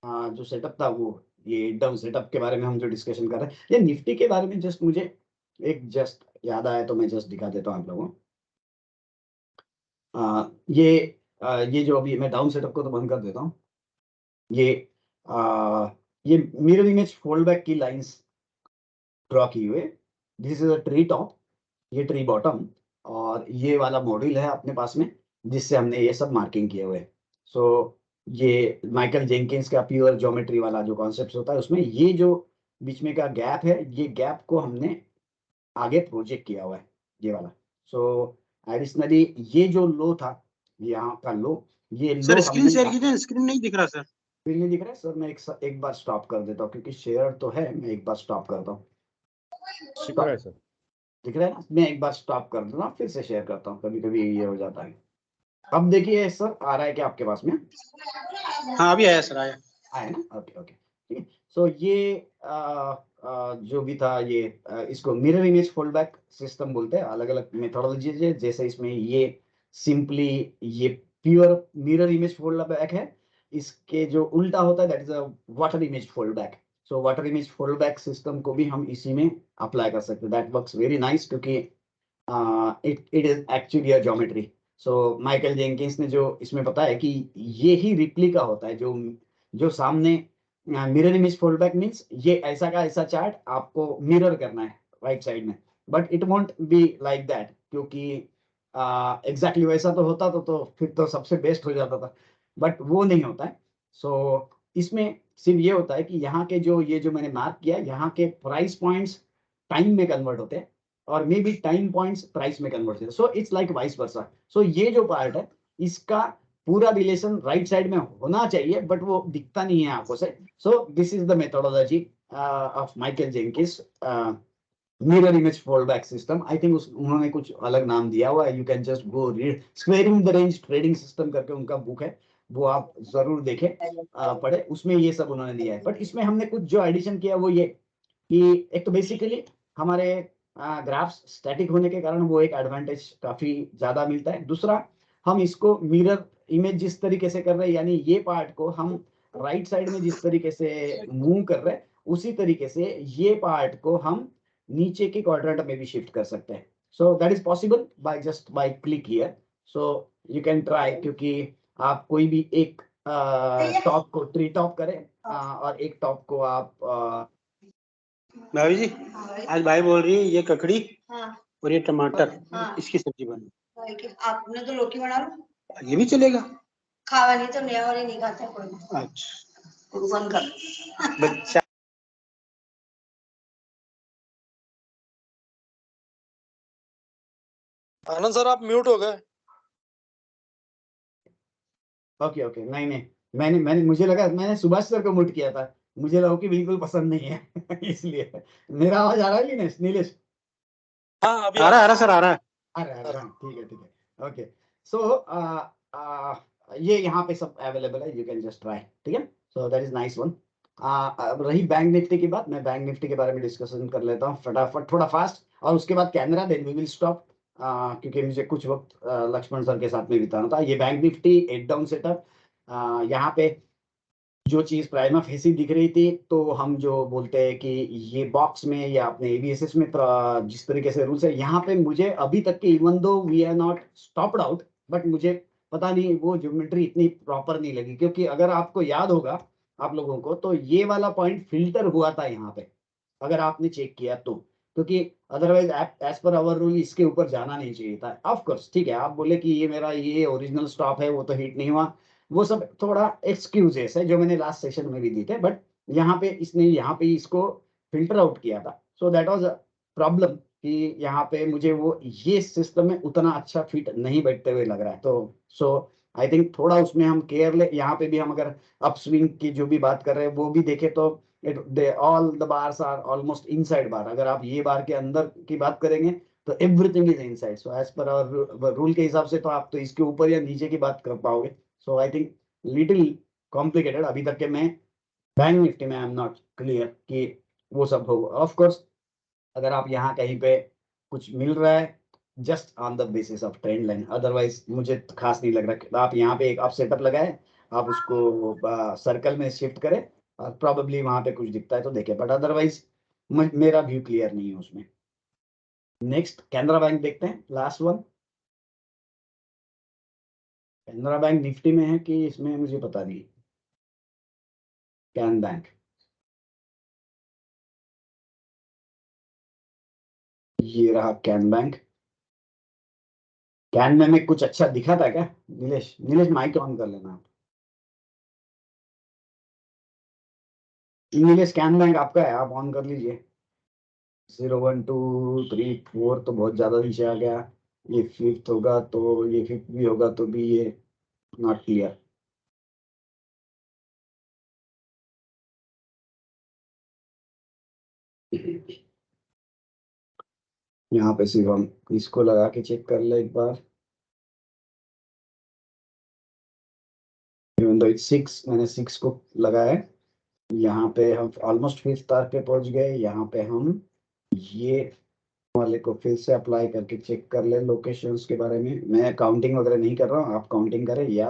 जो सेटअप था वो ये एकदम सेटअप के बारे में हम जो डिस्कशन कर रहे हैं। ये निफ्टी के बारे में जस्ट मुझे एक याद आया तो मैं जस्ट दिखा देता हूँ आप लोगों को। ये जो अभी मैं डाउन सेटअप को तो बंद कर देता हूँ। ये मिरर इमेज फोल्ड बैक की लाइंस ड्रॉ की हुए। This is a tree top, ये ट्री बॉटम, और ये वाला मॉड्यूल है अपने पास में जिससे हमने ये सब मार्किंग किए हुए। सो ये माइकल जेंकिंस का प्योर ज्योमेट्री वाला जो कॉन्सेप्ट होता है उसमें ये जो बीच में का गैप है, ये गैप को हमने आगे प्रोजेक्ट किया हुआ है ये वाला। सो एडिशनली ये जो लो था यहाँ का लो, ये सर लो स्क्रीन शेयर कीजिए, स्क्रीन नहीं दिख रहा सर। फिर नहीं दिख रहा है सर। मैं एक बार स्टॉप कर देता हूँ क्योंकि शेयर तो है, मैं एक बार स्टॉप करता हूँ। दिख रहा है सर? दिख रहा है ना? मैं एक बार स्टॉप कर दूंगा फिर से शेयर करता हूँ, कभी कभी ये हो जाता है। अब देखिए सर, आ रहा है क्या आपके पास में? हाँ अभी आया सर, आया आया ना? ओके ओके ठीक है। सो ये जो भी था ये इसको mirror image fold back system बोलते हैं। अलग अलग मेथोडोलॉजी है, जैसे इसमें ये सिंपली ये pure mirror image fold back है। इसके जो उल्टा होता है that is a water image fold back. So water image fold back system को भी हम इसी में अप्लाई कर सकते हैं। दैट वर्क्स वेरी नाइस क्योंकि it is actually a geometry. So Michael Jenkins ने जो इसमें बताया कि ये ही रिप्लिका होता है जो सामने mirror image fold back means ये ऐसा का ऐसा चार्ट आपको मिरर करना है राइट साइड में, but it won't be like that क्योंकि एग्जैक्टली वैसा तो होता तो फिर तो सबसे बेस्ट हो जाता था, बट वो नहीं होता है। सो इसमें सिर्फ ये होता है कि यहाँ के ये जो मैंने मार्क किया, यहाँ के प्राइस पॉइंट्स टाइम में कन्वर्ट होते हैं और maybe time points price में कन्वर्ट होते हैं। So it's like vice versa. So ये जो पार्ट है इसका पूरा रिलेशन राइट साइड में होना चाहिए, बट वो दिखता नहीं है आंखों से। So this is the methodology of Michael Jenkins mirror image fold back system. I think उन्होंने कुछ अलग नाम दिया हुआ है, you can just go read. Squaring the range trading system करके उनका बुक है, वो आप जरूर देखें, पढ़े, उसमें ये सब उन्होंने दिया है। बट इसमें हमने कुछ जो एडिशन किया वो ये कि एक तो बेसिकली हमारे ग्राफ्स स्टैटिक होने के कारण वो एक एडवांटेज काफी ज्यादा मिलता है। दूसरा, हम इसको मिरर इमेज जिस तरीके से कर रहे हैं, यानी ये पार्ट को हम राइट साइड में जिस तरीके से मूव कर रहे हैं उसी तरीके से ये पार्ट को हम नीचे के क्वाड्रेंट में भी शिफ्ट कर सकते हैं। So that is possible by just by click here. So you can try, क्योंकि आप कोई भी एक टॉप को ट्री टॉप करें और एक टॉप को आप भाभी जी, आज भाई बोल रही है ये ककड़ी हाँ और ये टमाटर, हाँ इसकी सब्जी बनी। आपने तो लौकी बना लो, ये भी चलेगा? खावा नहीं तो नया वाले नहीं खाता कोई, अच्छा, बंद कर। बच्चा। आनंद सर आप म्यूट हो गए। ओके ओके, नहीं नहीं, मैंने मुझे लगा मैंने सुभाष सर को म्यूट किया था, मुझे लगा कि बिल्कुल पसंद नहीं है इसलिए। मेरा आवाज आ रहा है नीलेश? नीलेश हाँ अभी आ रहा सर, आ रहा है। अरे ठीक है ठीक है, ओके। सो ये यहाँ पे सब अवेलेबल है, यू कैन जस्ट ट्राई, ठीक है। So that is nice one. अब रही बैंक निफ्टी की बात, मैं बैंक निफ्टी के बारे में डिस्कशन कर लेता हूँ फटाफट, थोड़ा फास्ट, और उसके बाद Canara, then we will stop, क्योंकि मुझे कुछ वक्त लक्ष्मण सर के साथ में बिताना था। ये बैंक निफ्टी 8 डाउन सेटअप, यहाँ पे जो चीज प्राइमा फेसी दिख रही थी, तो हम जो बोलते हैं कि ये बॉक्स में या अपने एबीएसएस में जिस तरीके से रूल्स है, यहाँ पे मुझे अभी तक के, even though we are not stopped out, but मुझे पता नहीं वो ज्योमेट्री इतनी प्रॉपर नहीं लगी, क्योंकि अगर आपको याद होगा आप लोगों को, तो ये वाला पॉइंट फिल्टर हुआ था यहाँ पे, अगर आपने चेक किया तो, क्योंकि otherwise as per our rule इसके ऊपर जाना नहीं चाहिए था। ऑफ कोर्स ठीक है, आप बोले कि ये मेरा ये ओरिजिनल स्टॉप है, वो तो हिट नहीं हुआ, वो सब थोड़ा एक्सक्यूजेस है जो मैंने लास्ट सेशन में भी दी थे, बट यहाँ पे इसने यहाँ पे इसको फिल्टर आउट किया था। सो दैट वाज अ प्रॉब्लम कि यहाँ पे मुझे वो ये सिस्टम में उतना अच्छा फिट नहीं बैठते हुए लग रहा है। तो सो आई थिंक थोड़ा उसमें हम केयर ले। यहाँ पे भी हम अगर अपस्विंग की जो भी बात कर रहे हैं वो भी देखें तो all the bars are almost inside bar. अगर आप ये बार के अंदर की बात करेंगे तो everything is inside. So as per our rule के हिसाब से तो आप तो इसके ऊपर या नीचे की बात कर पाओगे। सो आई थिंक लिटिल कॉम्प्लिकेटेड अभी तक के मैं बैंक निफ्टी में आई एम नॉट क्लियर कि वो सब होगा। ऑफ कोर्स अगर आप यहाँ कहीं पे कुछ मिल रहा है just on the basis of trend line, otherwise मुझे खास नहीं लग रहा। आप यहाँ पे एक आप सेटअप लगाए, आप उसको सर्कल में शिफ्ट करें और प्रॉबेबली वहां पे कुछ दिखता है तो देखें, बट अदरवाइज मेरा व्यू क्लियर नहीं है उसमें। नेक्स्ट कैनरा बैंक देखते हैं, last one. Canara bank Nifty में है कि इसमें मुझे पता नहीं। कैन बैंक, ये रहा कैन बैंक। कैन में कुछ अच्छा दिखा था क्या? नीलेश, नीलेश माइक ऑन कर लेना आप। नीलेश कैन बैंक आपका है, आप ऑन कर लीजिए। 0 1 2 3 4 तो बहुत ज्यादा नीचे आ गया। ये फिफ्थ होगा तो ये फिफ्थ भी होगा तो भी ये नॉट क्लियर। यहाँ पे सिर्फ हम इसको लगा के चेक कर ले एक बार। इवन दो 6, मैंने 6 को लगाया है। यहाँ पे हम ऑलमोस्ट फिफ्थ तार पे पहुंच गए। यहाँ पे हम ये वाले को फिर से अप्लाई करके चेक कर ले लोकेशंस के बारे में। मैं काउंटिंग वगैरह नहीं कर रहा हूँ, आप काउंटिंग करें। या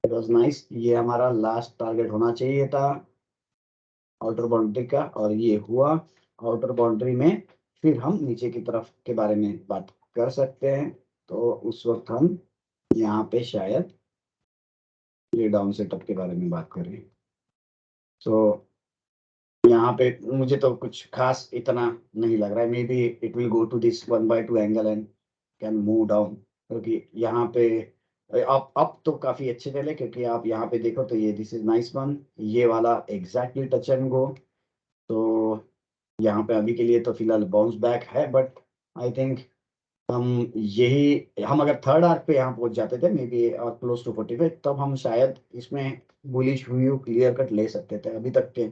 इट वाज नाइस, ये हमारा लास्ट टारगेट होना चाहिए था आउटर बाउंड्री का, और ये हुआ। आउटर बाउंड्री में फिर हम नीचे की तरफ के बारे में बात कर सकते हैं। तो उस वक्त हम यहाँ पे शायद ये डाउन सेटअप के बारे में बात करें। तो यहाँ पे मुझे तो कुछ खास इतना नहीं लग रहा है। Maybe it will go to this 1/2 angle and can move down, क्योंकि यहाँ पे अप तो काफी अच्छे चले, क्योंकि आप यहाँ पे देखो तो ये दिस इज नाइस वन, ये वाला एग्जैक्टली टच एंड गो। तो यहाँ पे अभी के लिए तो फिलहाल बाउंस बैक है, बट आई थिंक हम अगर थर्ड आर्क पे यहाँ पहुंच जाते थे मे बी और क्लोज टू 45, तब हम शायद इसमें बुलिश व्यू क्लियर कट ले सकते थे। अभी तक के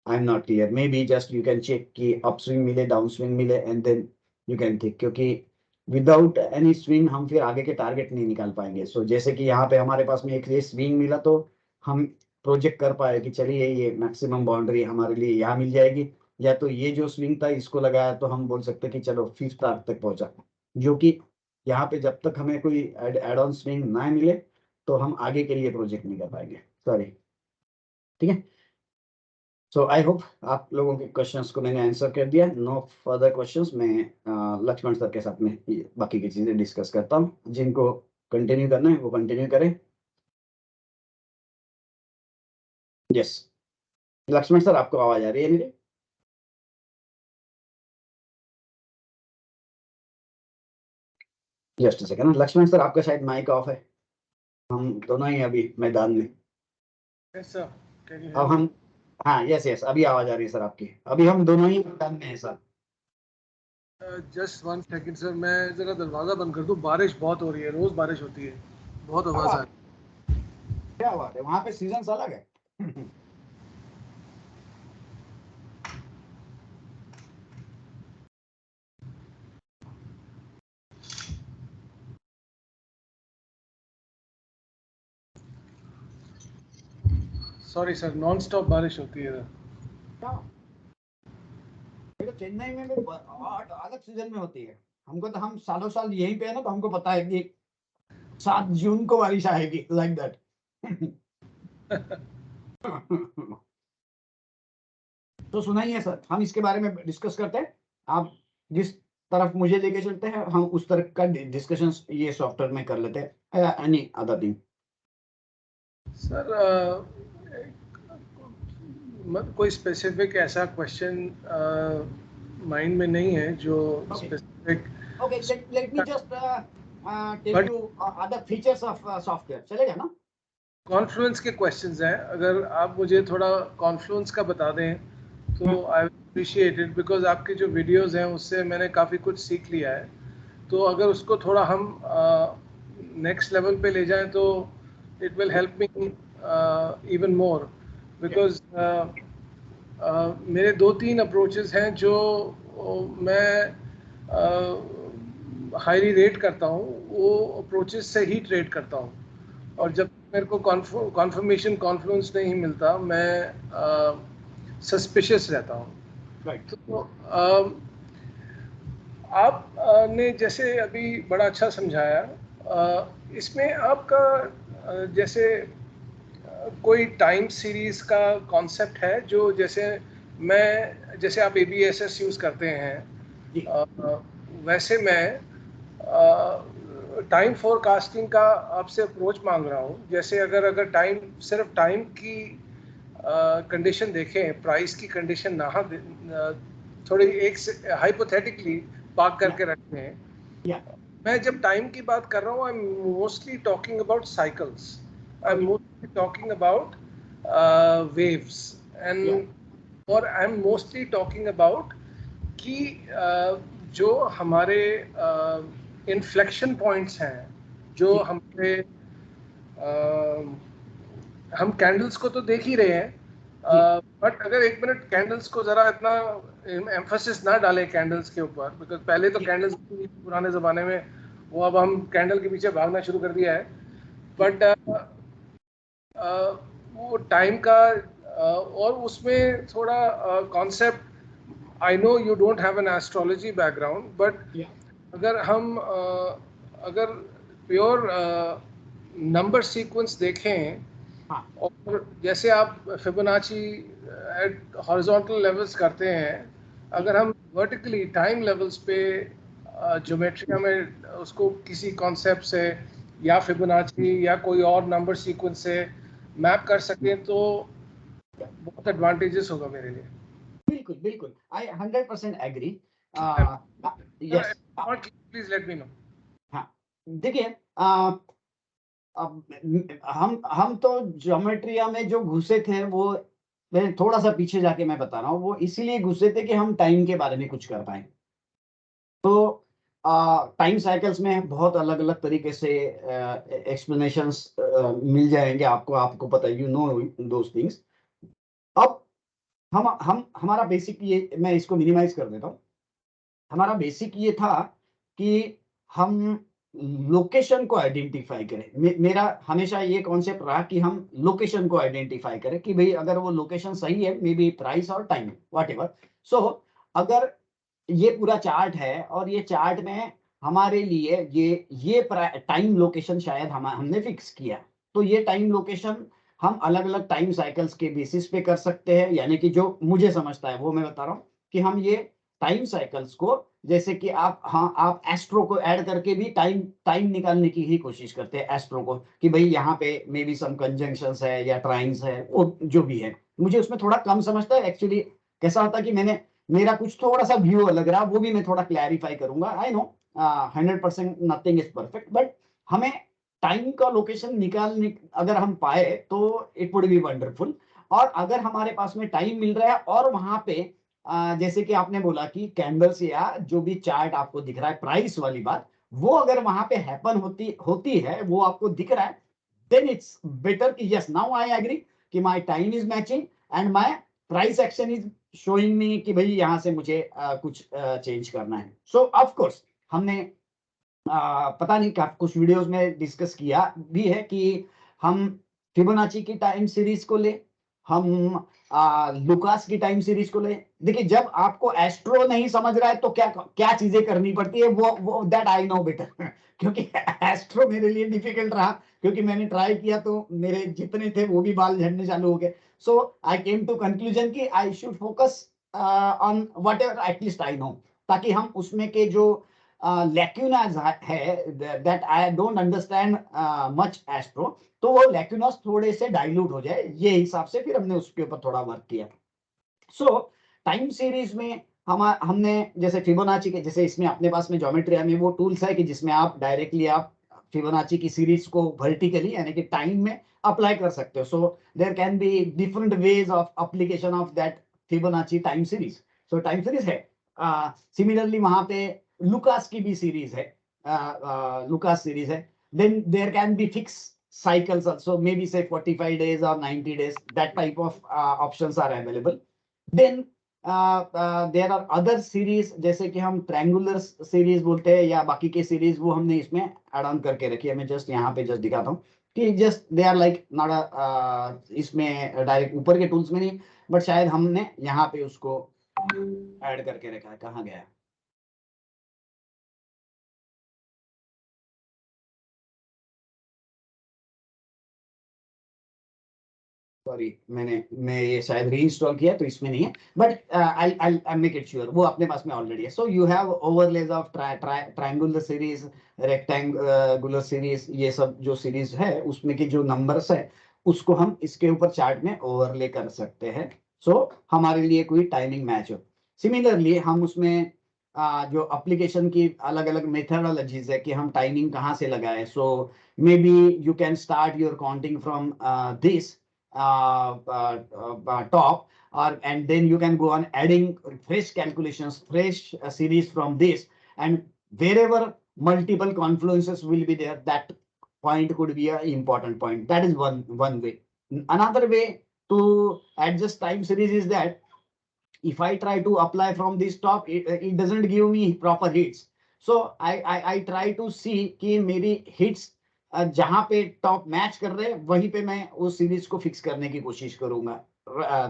I am not clear. Maybe just you can check कि अप स्विंग मिले, डाउन स्विंग मिले, and then you can think, क्योंकि विदाउट एनी स्विंग हम फिर आगे के टारगेट नहीं निकाल पाएंगे। सो जैसे कि यहाँ पे हमारे पास में एक ये स्विंग मिला तो हम प्रोजेक्ट कर पाए कि चलिए ये मैक्सिमम बाउंड्री हमारे लिए यहाँ मिल जाएगी, या तो ये जो स्विंग था इसको लगाया तो हम बोल सकते कि चलो 5th आर्क तक पहुंचा, जो कि यहाँ पे जब तक हमें कोई एड ऑन स्विंग ना मिले तो हम आगे के लिए प्रोजेक्ट नहीं कर पाएंगे। सॉरी, ठीक है। सो आई होप आप लोगों के क्वेश्चंस को मैंने आंसर कर दिया। No further questions. मैं लक्ष्मण सर के साथ में बाकी की चीजें डिस्कस करता हूँ। जिनको कंटिन्यू करना है वो कंटिन्यू करें। यस, लक्ष्मण सर आपको आवाज आ रही है मेरी? Just a second, Laxman sir आपका शायद माइक ऑफ है। हम दोनों ही अभी मैदान में। Yes, sir. Can you hear अब me? हम, हाँ यस यस, अभी आवाज आ रही है सर आपकी। अभी हम दोनों ही मैदान में हैं सर। Just 1 second, sir. मैं जरा दरवाजा बंद कर दूं। बारिश बहुत हो रही है, रोज बारिश होती है, बहुत आवाज आ रही है। क्या बात है, वहां पे सीजन अलग है। Sorry, sir. Non-stop बारिश होती है इधर। तो चेन्नई में भी अलग सीजन में होती है। हमको तो, हम सालों साल यहीं पे है ना, तो हमको पता है कि 7 जून को बारिश आएगी, लाइक दैट। तो सुनाइए सर, हम इसके बारे में डिस्कस करते हैं। आप जिस तरफ मुझे लेके चलते हैं हम उस तरह का डिस्कशन ये सॉफ्टवेयर में कर लेते हैं। एनी अदर थिंग सर, कोई स्पेसिफिक ऐसा क्वेश्चन माइंड में नहीं है जो specific. Okay, let me just tell you other features of software, चलेगा ना? कॉन्फ्लुएंस के क्वेश्चंस हैं, अगर आप मुझे थोड़ा कॉन्फ्लुएंस का बता दें तो आई अप्रिशिएट इट, बिकॉज आपके जो वीडियोस हैं उससे मैंने काफ़ी कुछ सीख लिया है। तो अगर उसको थोड़ा हम नेक्स्ट लेवल पे ले जाएं तो it will help me even more, because मेरे 2-3 अप्रोचेस हैं जो मैं हाईली रेट करता हूँ, वो अप्रोचेस से ही ट्रेड करता हूँ। और जब मेरे को कॉन्फर्मेशन कॉन्फ्लुएंस नहीं मिलता, मैं सस्पिशियस रहता हूँ। राइट। तो आप ने जैसे अभी बड़ा अच्छा समझाया, इसमें आपका जैसे कोई टाइम सीरीज का कॉन्सेप्ट है, जो जैसे जैसे आप ABSS यूज़ करते हैं, वैसे मैं टाइम फोरकास्टिंग का आपसे अप्रोच मांग रहा हूँ। जैसे अगर टाइम, सिर्फ टाइम की कंडीशन देखें, प्राइस की कंडीशन ना थोड़ी एक हाइपोथेटिकली पार्क करके रखते हैं। मैं जब टाइम की बात कर रहा हूँ, I am mostly talking about cycles, I am mostly talking about waves, and और I am mostly talking about कि जो हमारे इन्फ्लेक्शन पॉइंट्स हैं, जो हमारे हम कैंडल्स को तो देख ही रहे हैं, बट अगर 1 मिनट कैंडल्स को ज़रा इतना एम्फोसिस ना डालें कैंडल्स के ऊपर, बिकॉज पहले तो कैंडल्स पुराने ज़माने में, वो अब हम कैंडल के पीछे भागना शुरू कर दिया है। बट वो टाइम का और उसमें थोड़ा concept, I know you don't have an astrology background, but अगर हम अगर प्योर नंबर सीक्वेंस देखें, और जैसे आप फिबोनाची एट हॉरिजॉन्टल लेवल्स करते हैं, अगर हम वर्टिकली टाइम लेवल्स पे ज्योमेट्रिया में उसको किसी कॉन्सेप्ट से या फिबोनाची या कोई और नंबर सीक्वेंस से मैप कर सकें तो बहुत एडवांटेजेस होगा मेरे लिए। बिल्कुल बिल्कुल, I 100% agree. Yes, please let me know. हाँ देखिए, अब हम तो ज्योमेट्रिया में जो घुसे थे, वो मैं थोड़ा सा पीछे जाके मैं बता रहा हूँ, वो इसीलिए घुसे थे कि हम टाइम के बारे में कुछ कर पाए। तो टाइम साइकिल्स में बहुत अलग अलग तरीके से एक्सप्लेनेशंस मिल जाएंगे आपको, आपको पता है, यू नो दोस थिंग्स। अब हमारा बेसिक ये, मैं इसको मिनिमाइज कर देता हूँ। हमारा बेसिक ये था कि हम लोकेशन को आइडेंटिफाई करें। मेरा हमेशा ये कॉन्सेप्ट रहा कि हम लोकेशन को आइडेंटिफाई करें कि भाई अगर वो लोकेशन सही है, मे बी प्राइस और टाइम व्हाटएवर। सो अगर ये पूरा चार्ट है और ये चार्ट में हमारे लिए ये टाइम लोकेशन शायद हमने फिक्स किया, तो ये टाइम लोकेशन हम अलग अलग टाइम साइकिल्स के बेसिस पे कर सकते हैं, यानी कि जो मुझे समझता है वो मैं बता रहा हूँ कि हम ये टाइम साइकिल्स को, जैसे कि आप एस्ट्रो को ऐड करके भी टाइम निकालने की ही कोशिश करते हैं एस्ट्रो को, कि भाई यहाँ पे मे बी सम कंजंक्शंस है या ट्राइंस है, वो जो भी है। मुझे उसमें थोड़ा कम समझता है एक्चुअली। कैसा होता है कि मेरा कुछ थोड़ा सा व्यू अलग रहा, वो भी मैं थोड़ा क्लैरिफाई करूंगा। I know 100% nothing is perfect, but हमें टाइम का लोकेशन निकालने अगर हम पाए तो इट वुड बी वंडरफुल। और अगर हमारे पास में टाइम मिल रहा है और वहां पे जैसे कि आपने बोला कि कैंडल्स या जो भी चार्ट आपको दिख रहा है, प्राइस वाली बात, वो अगर वहां पे हैपन होती है, वो आपको दिख रहा है, देन इट्स बेटर कि यस नाउ आई एग्री कि my time is matching and my price action is showing me कि भाई यहाँ से मुझे कुछ चेंज करना है। सो ऑफ कोर्स हमने पता नहीं क्या कुछ वीडियोस में डिस्कस किया भी है कि हम फिबोनाची की टाइम सीरीज को ले, हम लुकास की टाइम सीरीज को ले। देखिए जब आपको एस्ट्रो नहीं समझ रहा है तो क्या क्या चीजें करनी पड़ती है, वो दैट आई नो बेटर क्योंकि एस्ट्रो मेरे लिए डिफिकल्ट रहा, क्योंकि मैंने ट्राई किया तो मेरे जितने थे वो भी बाल झड़ने चालू हो गए। सो आई केम टू कंक्लूजन कि I should focus on what ever at least I know, ताकि हम उसमें के जो लैक्यूनाज है that I don't understand much astro, तो वो लैक्यूनास थोड़े से डाइल्यूट हो जाए, ये हिसाब से फिर हमने उसके ऊपर थोड़ा वर्क किया। सो टाइम सीरीज में हमने जैसे फिबोनाची के, जैसे इसमें अपने पास में ज्योमेट्री में वो टूल्स है कि जिसमें आप डायरेक्टली आप फिबोनाची की सीरीज को वर्टिकली यानी कि टाइम में अप्लाई कर सकते हो। So there can be different ways of application of that Fibonacci time series. So time series है, सिमिलरली वहां पे लुकास की भी सीरीज है, लुकास सीरीज है। Then there can be fix cycles also, maybe say 45 days or 90 days, that type of options are available. Then there are other series, जैसे कि हम ट्रायंगुलर सीरीज बोलते हैं या बाकी के सीरीज, वो हमने इसमें ऐड ऑन करके रखी है। मैं जस्ट यहाँ पे जस्ट दिखाता हूँ कि just they are like not इसमें डायरेक्ट ऊपर के टूल्स में नहीं, बट शायद हमने यहाँ पे उसको ऐड करके रखा है। कहाँ गया? सॉरी, मैं ये शायद रीइंस्टॉल किया तो इसमें नहीं है, but I make it sure वो अपने पास में ऑलरेडी है। So you have overlays of triangular series, rectangular series, ये सब जो सीरीज है उसमें के जो नंबर्स है उसको हम इसके ऊपर चार्ट में ओवरले कर सकते हैं। सो हमारे लिए कोई टाइमिंग मैच हो। सिमिलरली हम उसमें जो एप्लीकेशन की अलग अलग मेथडोलॉजीज है कि हम टाइमिंग कहाँ से लगाए। So maybe you can start your counting from this top, or and then you can go on adding fresh calculations, fresh series from this, and wherever multiple confluences will be there, that point could be an important point. That is one way. Another way to adjust time series is that if I try to apply from this top, it doesn't give me proper hits. So I try to see कि मेरी hits जहां पे टॉप मैच कर रहे हैं वहीं पे मैं उस सीरीज को फिक्स करने की कोशिश करूंगा।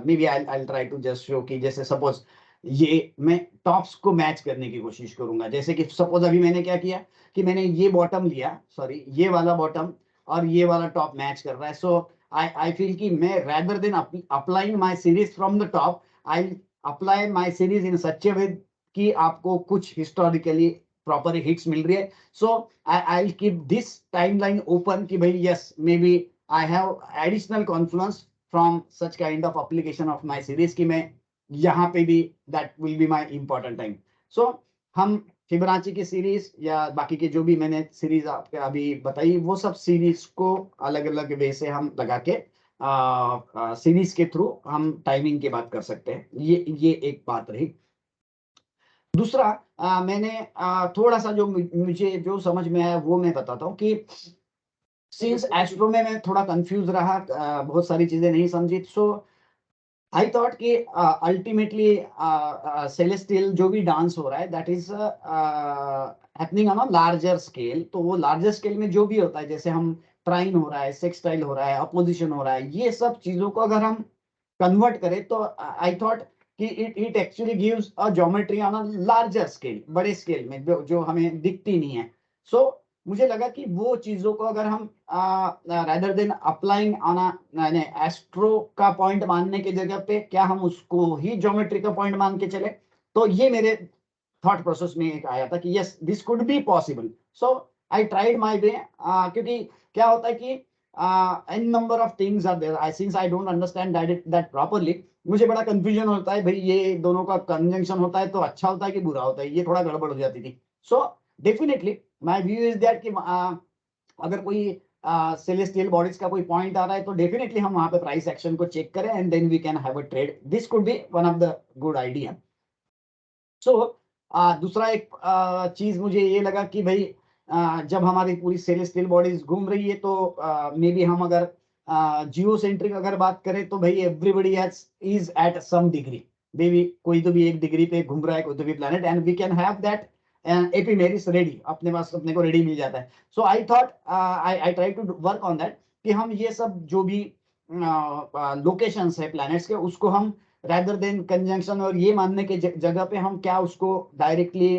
Maybe I try to just show कि जैसे सपोज ये मैं टॉप्स को मैच करने की कोशिश करूंगा। जैसे कि सपोज अभी मैंने क्या किया कि मैंने ये बॉटम लिया, सॉरी ये वाला बॉटम और ये वाला टॉप मैच कर रहा है। सो आई फील कि मैं rather than applying my series from the top, I'll apply my series in such a way कि आपको कुछ हिस्टोरिकली प्रॉपर हिट्स मिल रही है। सो I'll keep this timeline open कि भाई yes, maybe I have additional confluence from such kind of application of my series कि मैं यहाँ पे भी that will be my important time. So हम फिबोनाची की सीरीज या बाकी के जो भी मैंने सीरीज आपके अभी बताई, वो सब सीरीज को अलग अलग वे से हम लगा के सीरीज के थ्रू हम टाइमिंग की बात कर सकते हैं। ये एक बात रही। दूसरा मैंने थोड़ा सा जो मुझे जो समझ में आया वो मैं बताता हूँ कि सिंस एस्ट्रो में मैं थोड़ा कंफ्यूज रहा, बहुत सारी चीजें नहीं समझी। सो आई थॉट कि अल्टीमेटली सेलेस्टियल जो भी डांस हो रहा है that is happening on a larger scale, तो वो लार्जर स्केल में जो भी होता है, जैसे हम ट्राइन हो रहा है, सेक्सटाइल हो रहा है, अपोजिशन हो रहा है, ये सब चीजों को अगर हम कन्वर्ट करें तो आई थॉट कि it actually gives a geometry on a larger scale, बड़े स्केल में जो हमें दिखती नहीं है. सो मुझे लगा कि वो चीजों को अगर हम rather than applying on astro का पॉइंट मानने की जगह पे क्या हम उसको ही ज्योमेट्री का पॉइंट मान के चले, तो ये मेरे थॉट प्रोसेस में एक आया था कि yes this could be possible. So I tried my way, क्योंकि क्या होता है कि an number of things are there, since I don't understand that properly, मुझे बड़ा कंफ्यूजन होता है भाई ये दोनों का कंजंक्शन होता है तो अच्छा होता है कि बुरा होता है, ये थोड़ा गड़बड़ हो जाती थी. So definitely my view is that कि अगर कोई सेलेस्टियल बॉडीज का कोई पॉइंट आ रहा है तो डेफिनेटली हम वहां पे प्राइस एक्शन को चेक करें and then we can have a trade. This could be one of the good idea. So दूसरा एक चीज मुझे ये लगा कि भाई जब हमारी पूरी सेलेस्टियल बॉडीज घूम रही है तो मे बी हम अगर जियोसेंट्रिक अगर बात करें तो भाई everybody is at some degree, baby कोई तो भी एक डिग्री पे घूम रहा है कोई तो भी planet, and we can have that ephemeris ready, अपने पास अपने को रेडी मिल जाता है. So I thought I try to work on that कि हम ये सब जो भी लोकेशंस है प्लैनेट्स के उसको हम rather than conjunction और ये मानने के जगह पे हम क्या उसको directly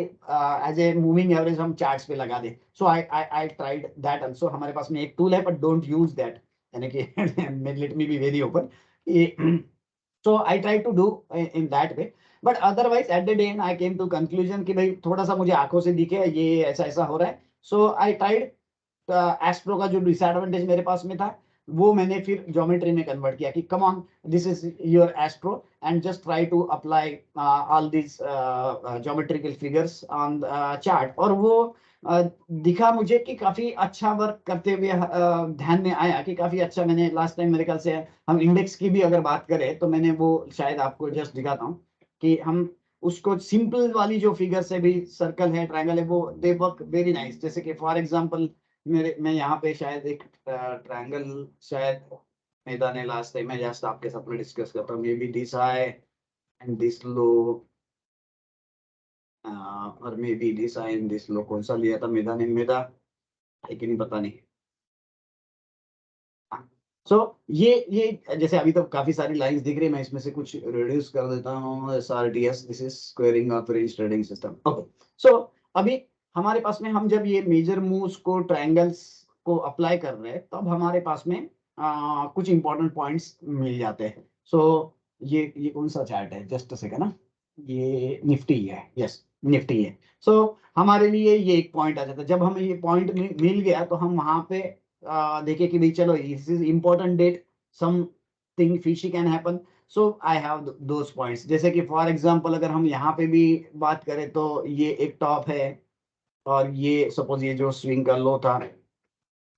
as a moving average हम चार्ट्स पे लगा दें. So I tried that also. हमारे पास में एक टूल है बट डोंट यूज दैट, यानी कि let me be very open. So I try to do in that way, but otherwise at the day end I came to conclusion कि भाई थोड़ा सा मुझे आंखों से दिखे ये ऐसा ऐसा हो रहा है. सो आई ट्राइड एस्ट्रो का जो डिसएडवांटेज मेरे पास में था वो मैंने फिर ज्योमेट्री में कन्वर्ट किया कि come on this is your astro and just try to apply all this geometrical figures on chart. और वो दिखा मुझे कि काफी अच्छा वर्क करते हुए ध्यान में आया कि काफी अच्छा. मैंने लास्ट टाइम मेरे ख्याल से हम इंडेक्स की भी अगर बात करें तो मैंने वो शायद आपको जस्ट दिखाता हूँ कि हम उसको सिंपल वाली जो फिगर्स है भी, सर्कल है, ट्रायंगल है, वो दे वर्क वेरी नाइस. जैसे कि फॉर एग्जांपल मैं यहाँ पे शायद एक ट्रायंगल शायद मैदान लास्ट टाइम मैं जस्ट आपके साथ में डिस्कस करता हूँ, maybe this high and this low और maybe this high and this low. कौन सा लिया था मैदान है कि नहीं पता नहीं. सो ये जैसे अभी तो काफी सारी लाइंस दिख रही है, मैं इसमें से कुछ रिड्यूस कर देता हूँ. SRTS this is squaring of range trading system. Okay, so अभी हमारे पास में हम जब ये मेजर मूव्स को ट्रायंगल्स को अप्लाई कर रहे हैं तब हमारे पास में कुछ इंपॉर्टेंट पॉइंट्स मिल जाते हैं. सो ये कौन सा चार्ट है, जस्ट सेकंड ना, ये निफ्टी है, यस निफ्टी है. सो हमारे लिए ये एक पॉइंट आ जाता है. जब हमें ये पॉइंट मिल गया तो हम वहां पे देखिए कि भाई चलो this is important date, something fishy can happen. So I have those points. जैसे कि फॉर एग्जांपल अगर हम यहाँ पे भी बात करें तो ये एक टॉप है और ये सपोज ये जो स्विंग का लो था,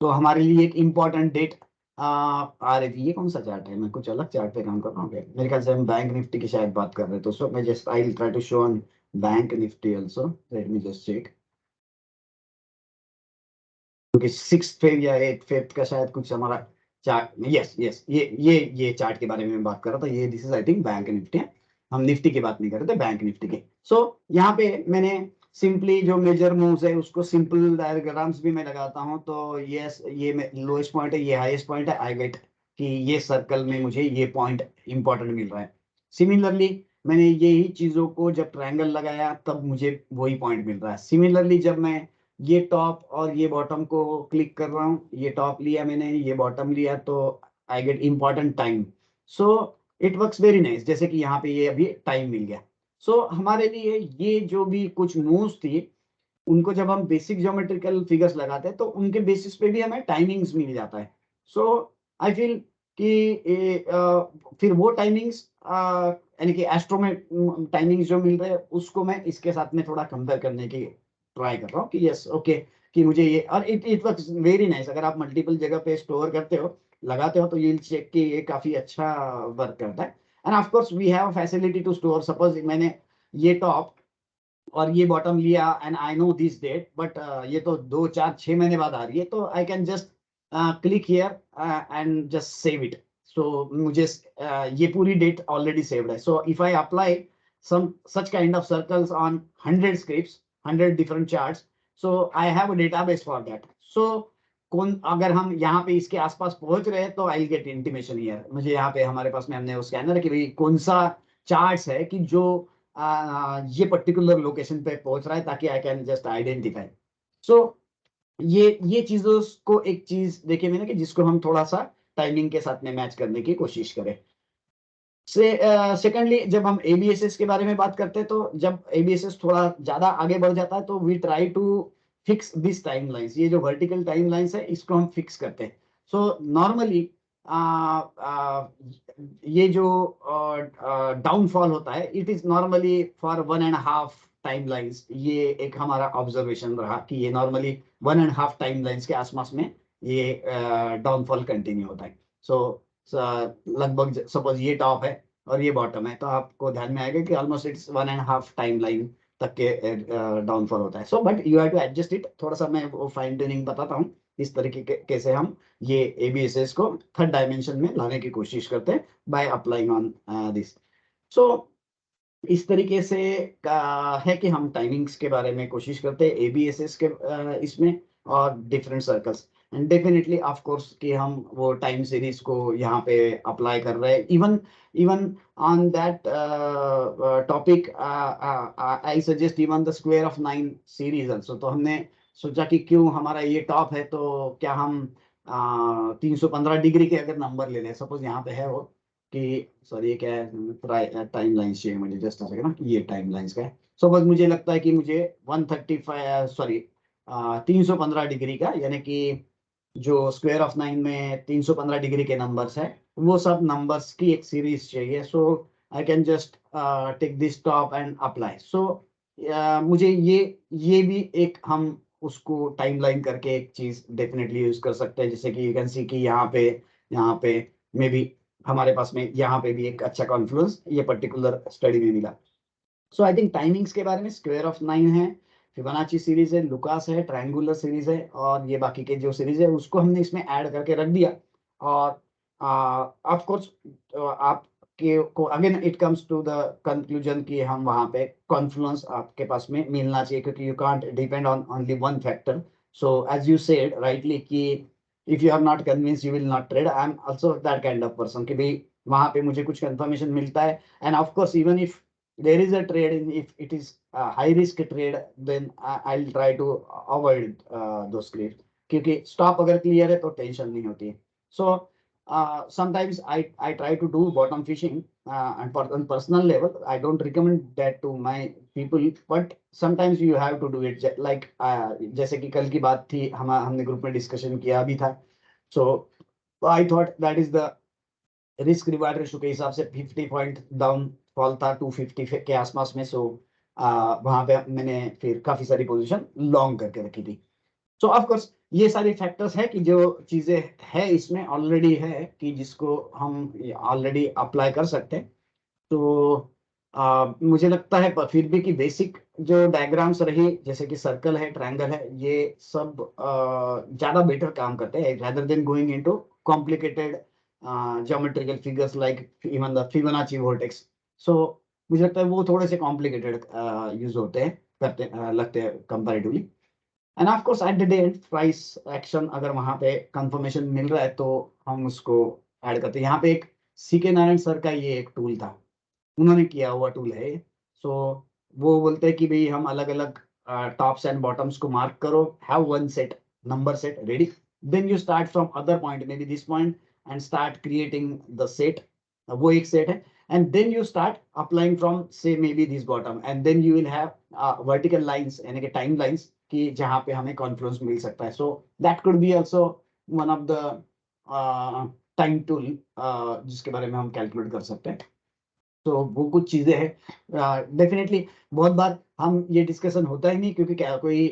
तो हमारे लिए एक इम्पोर्टेंट डेट आ रही थी. ये कौन सा चार्ट है, मैं कुछ अलग चार्ट पे काम कर रहा हूँ क्या? मेरे ख्याल से हम बैंक निफ्टी की शायद बात कर रहे हैं. तो सो मैं just I will try to show on bank Nifty also, let me just check, क्योंकि 6th फेब या 8th फेब का शायद कुछ हमारा चार्ट. यस यस ये चार्ट के बारे में मैं बात कर रहा था. ये this is I think bank Nifty है, हम निफ्टी की बात नहीं कर रहे थे, बैंक निफ्टी की. सो यहाँ पे मैंने सिंपली जो मेजर मूव्स है उसको सिंपल डायग्राम्स भी मैं लगाता हूँ. तो यस ये लोएस्ट पॉइंट है, ये हाईएस्ट पॉइंट है. आई गेट कि ये सर्कल में मुझे ये पॉइंट इंपॉर्टेंट मिल रहा है. सिमिलरली मैंने यही चीजों को जब ट्रायंगल लगाया तब मुझे वही पॉइंट मिल रहा है. सिमिलरली जब मैं ये टॉप और ये बॉटम को क्लिक कर रहा हूँ, ये टॉप लिया मैंने, ये बॉटम लिया, तो I get important time. So it works very nice. जैसे कि यहाँ पे ये अभी टाइम मिल गया. सो हमारे लिए ये जो भी कुछ मूव्स थी उनको जब हम बेसिक ज्योमेट्रिकल फिगर्स लगाते हैं तो उनके बेसिस पे भी हमें टाइमिंग्स मिल जाता है. सो आई फील कि फिर वो टाइमिंग्स यानी कि एस्ट्रो में टाइमिंग्स जो मिल रहे हैं उसको मैं इसके साथ में थोड़ा कंपेयर करने की ट्राई कर रहा हूँ कि यस ओके कि मुझे ये, और इट वर्क्स वेरी नाइस. अगर आप मल्टीपल जगह पे स्टोर करते हो, लगाते हो, तो ये चेक कि ये काफी अच्छा वर्क करता है. And of course we have facility to store. Suppose मैंने ये टॉप और ये बॉटम लिया and I know this date, but ये तो 2 4 6 महीने बाद आ रही है, तो I can just click here and just save it. So मुझे ये पूरी डेट ऑलरेडी सेव्ड है. So if I apply some such kind of circles on 100 scripts, 100 different charts, so I have a database for that. So कौन अगर हम यहाँ पे इसके आसपास पहुंच रहे हैं तो आई गेट इंटीमेशन हियर. मुझे यहाँ पे हमारे पास में हमने वो स्कैनर है कि भाई कौन सा चार्ट्स है कि जो ये पर्टिकुलर लोकेशन पे पहुंच रहा है, ताकि आई कैन जस्ट आइडेंटिफाई. सो ये चीजों को एक चीज देखिए मैंने कि जिसको हम थोड़ा सा टाइमिंग के साथ में मैच करने की कोशिश करें. सेकेंडली जब हम एबीएसएस के बारे में बात करते हैं तो जब एबीएसएस थोड़ा ज्यादा आगे बढ़ जाता है तो we try to fix this timelines. ये जो वर्टिकल टाइमलाइंस है इसको हम फिक्स करते हैं. सो नॉर्मली ये जो डाउनफॉल होता है it is normally for 1.5 timelines. ये एक हमारा ऑब्जर्वेशन रहा कि ये नॉर्मली 1.5 टाइमलाइंस के आसपास में ये डाउनफॉल कंटिन्यू होता है. सो लगभग सपोज ये टॉप है और ये बॉटम है तो आपको ध्यान में आएगा कि ऑलमोस्ट इट्स 1.5 टाइमलाइन तक के डाउनफॉल होता है. So but you have to adjust it. थोड़ा सा मैं वो फाइन ट्यूनिंग बताता हूँ इस तरीके के कैसे हम ये एबीएसएस को थर्ड डायमेंशन में लाने की कोशिश करते हैं बाय अप्लाइंग ऑन दिस. सो इस तरीके से है कि हम टाइमिंग्स के बारे में कोशिश करते हैं एबीएसएस के इसमें और different circles. And definitely of course कि हम वो टाइम सीरीज को यहाँ पे अप्लाई कर रहे हैं. Even on that topic I suggest even the square of 9 series also. तो हमने सोचा कि क्यों हमारा ये टॉप है तो क्या हम 315 डिग्री के अगर नंबर ले लें. सपोज यहाँ पे है वो कि सॉरी ये क्या है टाइम लाइन्स चाहिए मुझे जस्ट अ ना ये टाइम लाइन्स का है. सपोज मुझे लगता है कि मुझे 315 डिग्री का यानी कि जो स्क्वायर ऑफ 9 में 315 डिग्री के नंबर्स है वो सब नंबर्स की एक सीरीज चाहिए. So I can just take this top and apply. So मुझे ये भी एक हम उसको टाइमलाइन करके एक चीज डेफिनेटली यूज कर सकते हैं. जैसे कि यू कैन सी कि यहाँ पे मे बी हमारे पास में यहाँ पे भी एक अच्छा कॉन्फ्लुएंस ये पर्टिकुलर स्टडी में मिला. सो आई थिंक टाइमिंग्स के बारे में स्क्वायर ऑफ 9 है, फिबोनाची सीरीज है, लुकास है, ट्रायंगुलर सीरीज है और ये बाकी के जो सीरीज है उसको हमने इसमें ऐड करके रख दिया. और ऑफ कोर्स आपके को again it comes to the conclusion कि हम वहाँ पे कॉन्फ्लुएंस आपके पास में मिलना चाहिए क्योंकि you can't depend on only one factor. So as you said rightly कि if you are not convinced you will not trade. I am also that kind of person कि भाई वहाँ पे मुझे कुछ कंफर्मेशन मिलता है. and of course even if there is a trade in if it is a high risk trade then I'll try to avoid those trades क्योंकि stop अगर clear है तो टेंशन नहीं होती है. so sometimes I try to do bottom fishing and on personal level I don't recommend that to my people but sometimes you have to do it like जैसे कि कल की बात थी हमने ग्रुप में डिस्कशन किया भी था. so I thought that is the risk reward ratio के हिसाब से 50 पॉइंट डाउन फॉल था 250 के आसपास में. सो वहां पे मैंने फिर काफी सारी पोजीशन लॉन्ग करके रखी थी. सो ऑफ कोर्स ये सारी फैक्टर्स है कि जो चीजें है इसमें ऑलरेडी है कि जिसको हम ऑलरेडी अप्लाई कर सकते हैं. तो मुझे लगता है फिर भी कि बेसिक जो डायग्राम्स रही जैसे कि सर्कल है ट्रायंगल है ये सब ज्यादा बेटर काम करते हैं rather than going into complicated geometrical figures like even the Fibonacci vortex. so मुझे लगता है वो थोड़े से कॉम्प्लिकेटेड यूज होते हैं लगते हैं comparatively. And of course eight the and price action अगर वहां पे कंफर्मेशन मिल रहा है तो हम उसको ऐड करते हैं. यहाँ पे एक सीके नारायण सर का ये एक टूल था उन्होंने किया हुआ टूल है. सो वो बोलते हैं कि भाई हम अलग अलग टॉप्स एंड बॉटम्स को मार्क करो, have one set number set ready, then you start from other point maybe this point and start creating the set. वो एक सेट है and then you start applying from say maybe this bottom and then you will have vertical lines यानी कि time lines कि जहाँ पे हमें confluence मिल सकता है. so that could be also one of the time tool जिसके बारे में हम calculate कर सकते हैं. तो वो कुछ चीजें हैं डेफिनेटली. बहुत बार हम ये डिस्कशन होता ही नहीं क्योंकि क्या कोई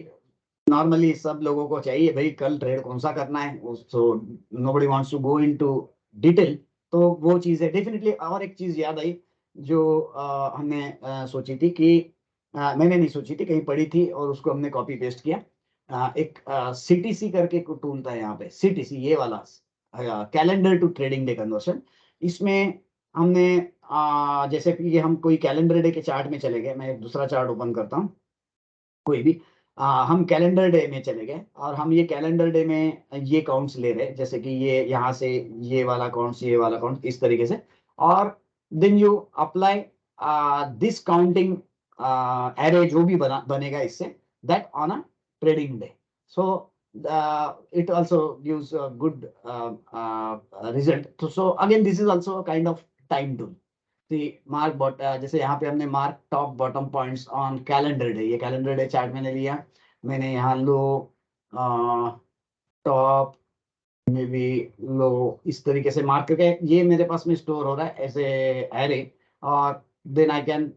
नॉर्मली सब लोगों को चाहिए भाई कल ट्रेड कौन सा करना है. So nobody wants to go into detail. तो वो चीज है डेफिनेटली. और एक चीज याद आई जो हमने सोची थी कि मैंने नहीं सोची थी कहीं पढ़ी थी और उसको हमने कॉपी पेस्ट किया. एक CTC करके टूल था यहाँ पे CTC ये वाला calendar to trading day conversion. इसमें हमने जैसे कि हम कोई कैलेंडर डे के चार्ट में चले गए. मैं एक दूसरा चार्ट ओपन करता हूँ कोई भी हम कैलेंडर डे में चले गए और हम ये कैलेंडर डे में ये काउंट्स ले रहे हैं, जैसे कि ये यहाँ से ये वाला काउंट्स, ये वाला काउंट, इस तरीके से, और then you apply this counting array जो भी बनेगा इससे, that on a trading day. So it also gives a good result. So again, this is also a kind of time tool. See, जैसे यहाँ पे हमने mark top bottom points on calendar day, ये कैलेंडर डे चार्ट मैंने लिया, मैंने यहाँ लो टॉप में भी लो इस तरीके से मार्क करके ये मेरे पास में स्टोर हो रहा है ऐसे एरे, और देन आई कैन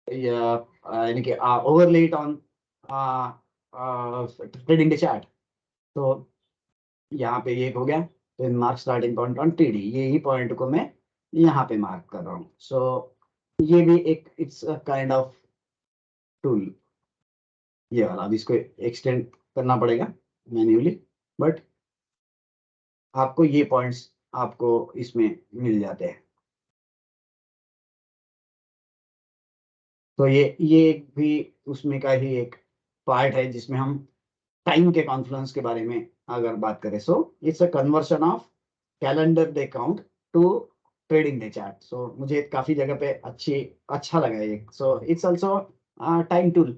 यानी कि overlay it on trading day chart. तो यहाँ पे ये हो गया, तो mark starting point on TD, यही पॉइंट को मैं यहाँ पे मार्क कर रहा हूँ. सो ये भी एक it's a kind of tool. ये वाला अब इसको एक्सटेंड करना पड़ेगा मैन्युअली, बट आपको ये पॉइंट्स आपको इसमें मिल जाते हैं. तो ये भी उसमें का ही एक पार्ट है जिसमें हम टाइम के कॉन्फ्लुएंस के बारे में अगर बात करें. So it's a conversion of calendar day count to trading day chart. So मुझे काफी जगह पे अच्छा लगा ये. So it's also time tool.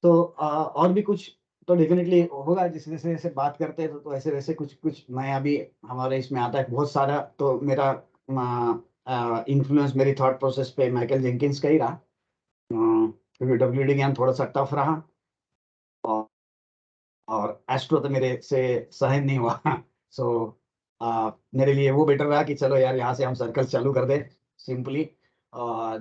तो और भी कुछ तो डेफिनेटली होगा, जिस जैसे बात करते हैं तो ऐसे वैसे कुछ नया भी हमारे इसमें आता है बहुत सारा. तो मेरा इन्फ्लुएंस मेरी थॉट प्रोसेस पे माइकल जेंकिंस का ही रहा, क्योंकि डब्ल्यूडी ज्ञान थोड़ा सा टफ रहा और एस्ट्रो तो मेरे से सहन नहीं हुआ. सो मेरे लिए वो बेटर रहा कि चलो यार यहाँ से हम सर्कल चालू कर दे सिंपली.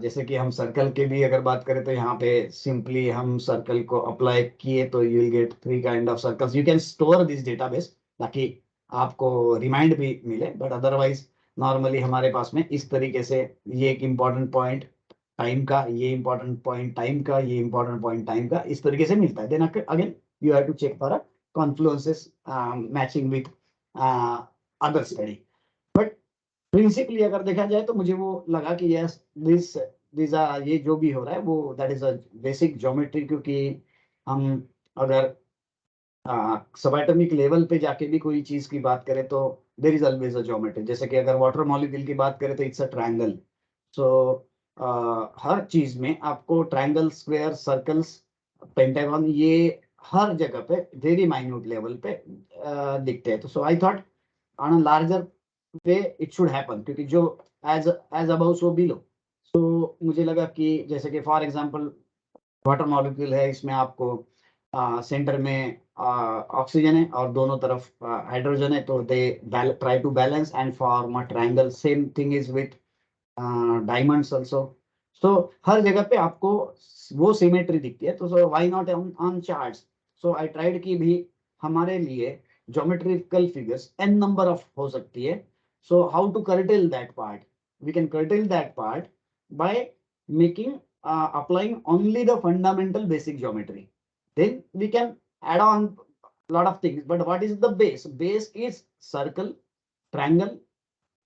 जैसे कि हम सर्कल के भी अगर बात करें तो यहाँ पे सिंपली हम सर्कल को अप्लाई किए तो you will get 3 kind of circles. You can store this database ताकि आपको रिमाइंड भी मिले, बट अदरवाइज नॉर्मली हमारे पास में इस तरीके से ये एक इम्पॉर्टेंट पॉइंट टाइम का, ये इम्पॉर्टेंट पॉइंट टाइम का, ये इम्पॉर्टेंट पॉइंट टाइम का, इस तरीके से मिलता है. Then again you have to check for a confluences matching with other study. But principally अगर देखा जाए तो मुझे वो लगा कि yes these are ये जो भी हो रहा है वो that is a basic geometry, क्योंकि हम अगर सबएटॉमिक लेवल पे जाके भी कोई चीज की बात करें तो there is always a geometry. जैसे कि अगर वाटर मॉलिक्यूल की बात करें तो it's a triangle. So हर चीज में आपको ट्रायंगल, स्क्वायर, सर्कल्स, पेंटागन, ये हर जगह पे वेरी माइन्यूट लेवल पे दिखते हैं. तो so I thought on a larger way it should happen, क्योंकि जो as above so below. So मुझे लगा कि जैसे कि फॉर एग्जांपल वाटर मॉलिक्यूल है, इसमें आपको सेंटर में ऑक्सीजन है और दोनों तरफ हाइड्रोजन है, तो they try to balance and form a triangle. Same thing is with diamonds also. So हर जगह पे आपको वो सिमेट्री दिखती है. तो so why not on charts. So I tried कि भी हमारे लिए geometrical figures n number of हो सकती है. So how to curtail that part? We can curtail that part by making applying only the fundamental basic geometry. Then we can add on lot of things. But what is the base? Base is circle, triangle,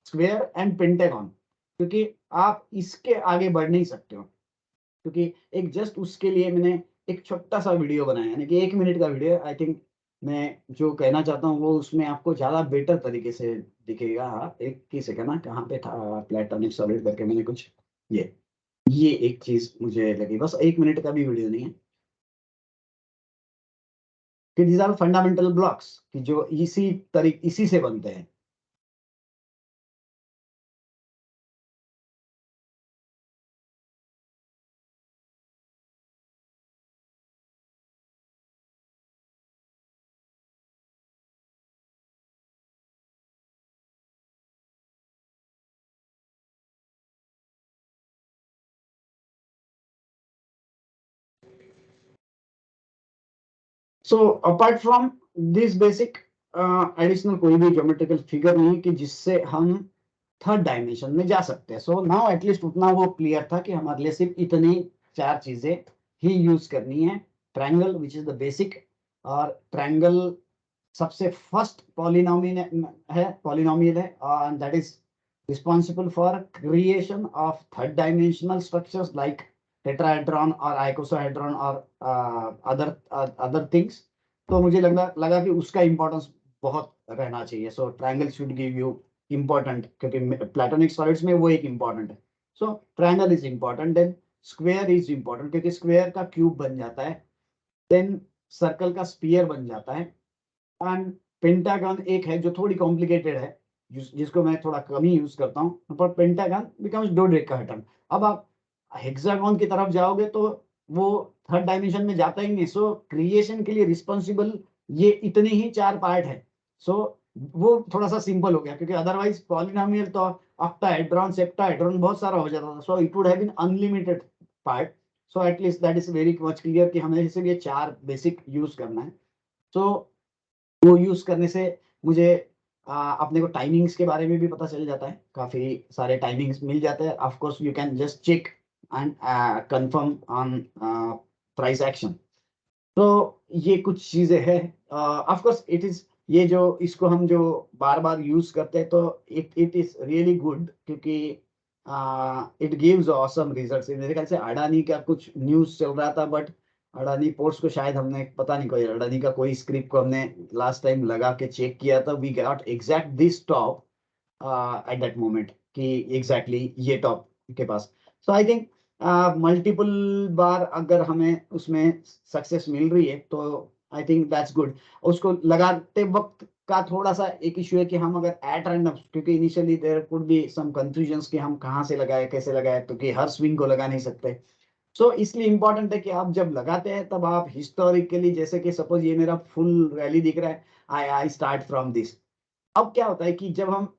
square and pentagon. क्योंकि आप इसके आगे बढ़ नहीं सकते हो, क्योंकि एक जस्ट उसके लिए मैंने एक छोटा सा वीडियो बनाया, यानी कि 1 मिनट का वीडियो. आई थिंक मैं जो कहना चाहता हूँ वो उसमें आपको ज्यादा बेटर तरीके से दिखेगा. एक ही सेकंड ना, कहाँ पे था प्लेटोनिक सॉलिड करके मैंने कुछ ये एक चीज मुझे लगी. बस 1 मिनट का भी वीडियो नहीं है कि दीज आर फंडामेंटल ब्लॉक्स कि जो इसी से बनते हैं. So apart from this basic additional कोई भी ज्योमेट्रिकल फिगर नहीं कि जिससे हम थर्ड डायमेंशन में जा सकते हैं. सो नाउ एटलीस्ट उतना वो क्लियर था कि हमारे लिए सिर्फ इतनी 4 चीजें ही यूज करनी है. Triangle which is the basic, और ट्रायंगल सबसे फर्स्ट पॉलिनोमियल है and that is responsible for creation of third dimensional structures like tetrahedron और आइकोसाहेड्रॉन और अदर थिंग्स, तो मुझे लगा कि उसका इम्पोर्टेंस बहुत रहना चाहिए. So triangle should give you important, क्योंकि प्लेटोनिक सॉलिड्स में वो एक इम्पोर्टेंट है. So triangle is important, then square is important क्योंकि स्क्वायर का क्यूब बन जाता है, देन सर्कल का स्फीयर बन जाता है, एंड पेंटागन एक है जो थोड़ी कॉम्प्लिकेटेड है, जिसको मैं थोड़ा कम ही यूज करता हूँ, पर पेंटागन बिकम्स डोडेकाहेड्रॉन. अब आप हेक्सागन की तरफ जाओगे तो वो थर्ड डायमेंशन में जाता ही नहीं. सो क्रिएशन के लिए रिस्पॉन्सिबल ये इतने ही 4 पार्ट है. सो वो थोड़ा सा सिंपल हो गया, क्योंकि अदरवाइज पॉलिनोमियल तो ऑक्टाहेड्रॉन सेप्टाहेड्रॉन बहुत सारा हो जाता था. So it would have been unlimited part. So at least that is very much clear कि हमें सिर्फ ये 4 बेसिक यूज करना है. सो वो यूज करने से मुझे अपने को टाइमिंग्स के बारे में भी पता चल जाता है, काफी सारे टाइमिंग्स मिल जाते हैं. Of course you can just check and confirm on price action. तो ये कुछ चीजें हैं. ऑफ कोर्स इट इज, ये जो इसको हम जो बार बार यूज करते हैं तो इट इज रियली गुड, क्योंकि इट गिव्स ऑसम रिजल्ट्स. मेरे ख्याल से अडानी का कुछ न्यूज चल रहा था, बट अडानी पोर्ट्स को शायद हमने पता नहीं, कोई अडानी का कोई स्क्रिप्ट को हमने लास्ट टाइम लगा के चेक किया था, we got exact this top at that moment, कि एग्जैक्टली ये टॉप के पास. सो आई थिंक मल्टीपल बार अगर हमें उसमें सक्सेस मिल रही है तो आई थिंक दैट्स गुड. उसको लगाते वक्त का थोड़ा सा एक इश्यू है कि हम अगर एट रैंडम, क्योंकि initially there could be some confusions कि हम कहाँ से लगाए कैसे लगाए, क्योंकि हर स्विंग को लगा नहीं सकते. सो इसलिए इंपॉर्टेंट है कि आप जब लगाते हैं तब आप हिस्टोरिकली, जैसे कि सपोज ये मेरा फुल रैली दिख रहा है, आई स्टार्ट फ्रॉम दिस. अब क्या होता है कि जब हम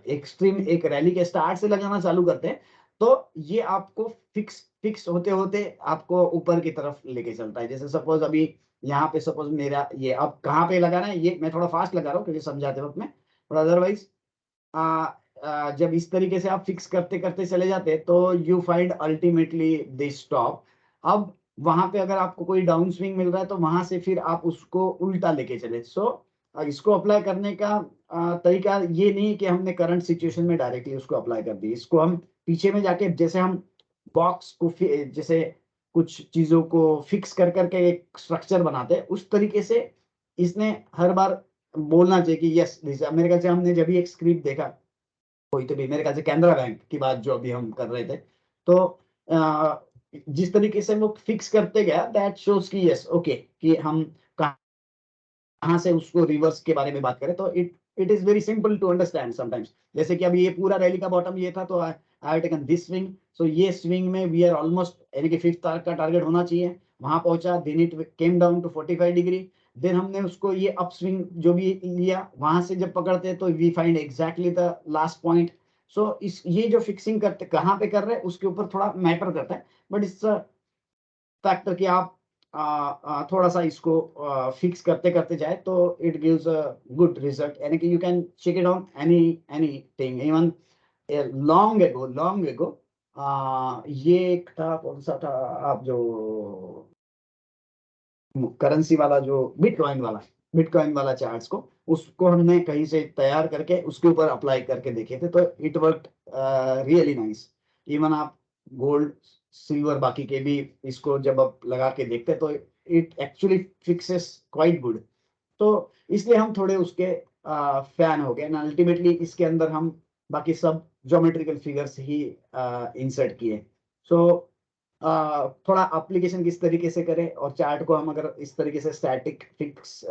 एक्सट्रीम एक रैली के स्टार्ट से लगाना चालू करते हैं तो ये आपको फिक्स होते होते आपको ऊपर की तरफ लेके चलता है. जैसे सपोज अभी यहाँ पे सपोज मेरा ये अब कहाँ पे लगाना है, ये मैं थोड़ा फास्ट लगा रहा हूँ क्योंकि समझाते वक्त में, और अदरवाइज जब इस तरीके से आप फिक्स करते करते चले जाते हैं तो you find ultimately this stop. अब वहां पे अगर आपको कोई डाउन स्विंग मिल रहा है तो वहां से फिर आप उसको उल्टा लेके चले. सो इसको अप्लाई करने का तरीका ये नहीं कि हमने करंट सिचुएशन में डायरेक्टली उसको अप्लाई कर दी. इसको हम पीछे में जाके, जैसे हम बॉक्स को जैसे कुछ चीजों को फिक्स कर करके एक स्ट्रक्चर बनाते हैं, उस तरीके से इसने हर बार बोलना चाहिए कि यस. मेरे ख्याल से हमने जब भी एक स्क्रिप्ट देखा कोई, तो भी मेरे ख्याल से कैनरा बैंक की बात जो अभी हम कर रहे थे, तो जिस तरीके से वो फिक्स करते गया, दैट शोज की यस ओके, कि हम कहाँ से उसको रिवर्स के बारे में बात करें. तो it is very simple to understand sometimes. जैसे कि अभी ये पूरा रैली का बॉटम ये था, तो I have taken this swing. So ये स्विंग में वी आर ऑलमोस्ट, यानी कि 5th का टारगेट होना चाहिए, वहां पहुंचा, then it came down to 45 degree. Then हमने उसको ये अप स्विंग जो भी लिया, वहां से जब पकड़ते हैं तो we find exactly the last point. So इस ये जो फिक्सिंग करते कहाँ पे कर रहे हैं उसके ऊपर थोड़ा मैटर करता है, बट इट्स फैक्टर कि आप थोड़ा सा इसको फिक्स करते करते जाए तो it gives a good result. यानी कि you can check it on anything. Even long ago ये एक था, कौन सा था, आप जो करेंसी वाला, जो बिटकॉइन वाला चार्ट्स को, उसको हमने कहीं से तैयार करके उसके ऊपर अप्लाई करके देखे थे, तो it work really nice. Even आप गोल्ड सिल्वर बाकी के भी इसको जब आप लगा के देखते तो it actually fixes quite good. तो इसलिए हम थोड़े उसके फैन हो गए. अल्टीमेटली इसके अंदर हम बाकी सब ज्योमेट्रिकल फिगर्स ही इंसर्ट किए. सो थोड़ा एप्लीकेशन किस तरीके से करें, और चार्ट को हम अगर इस तरीके से स्टैटिक फिक्स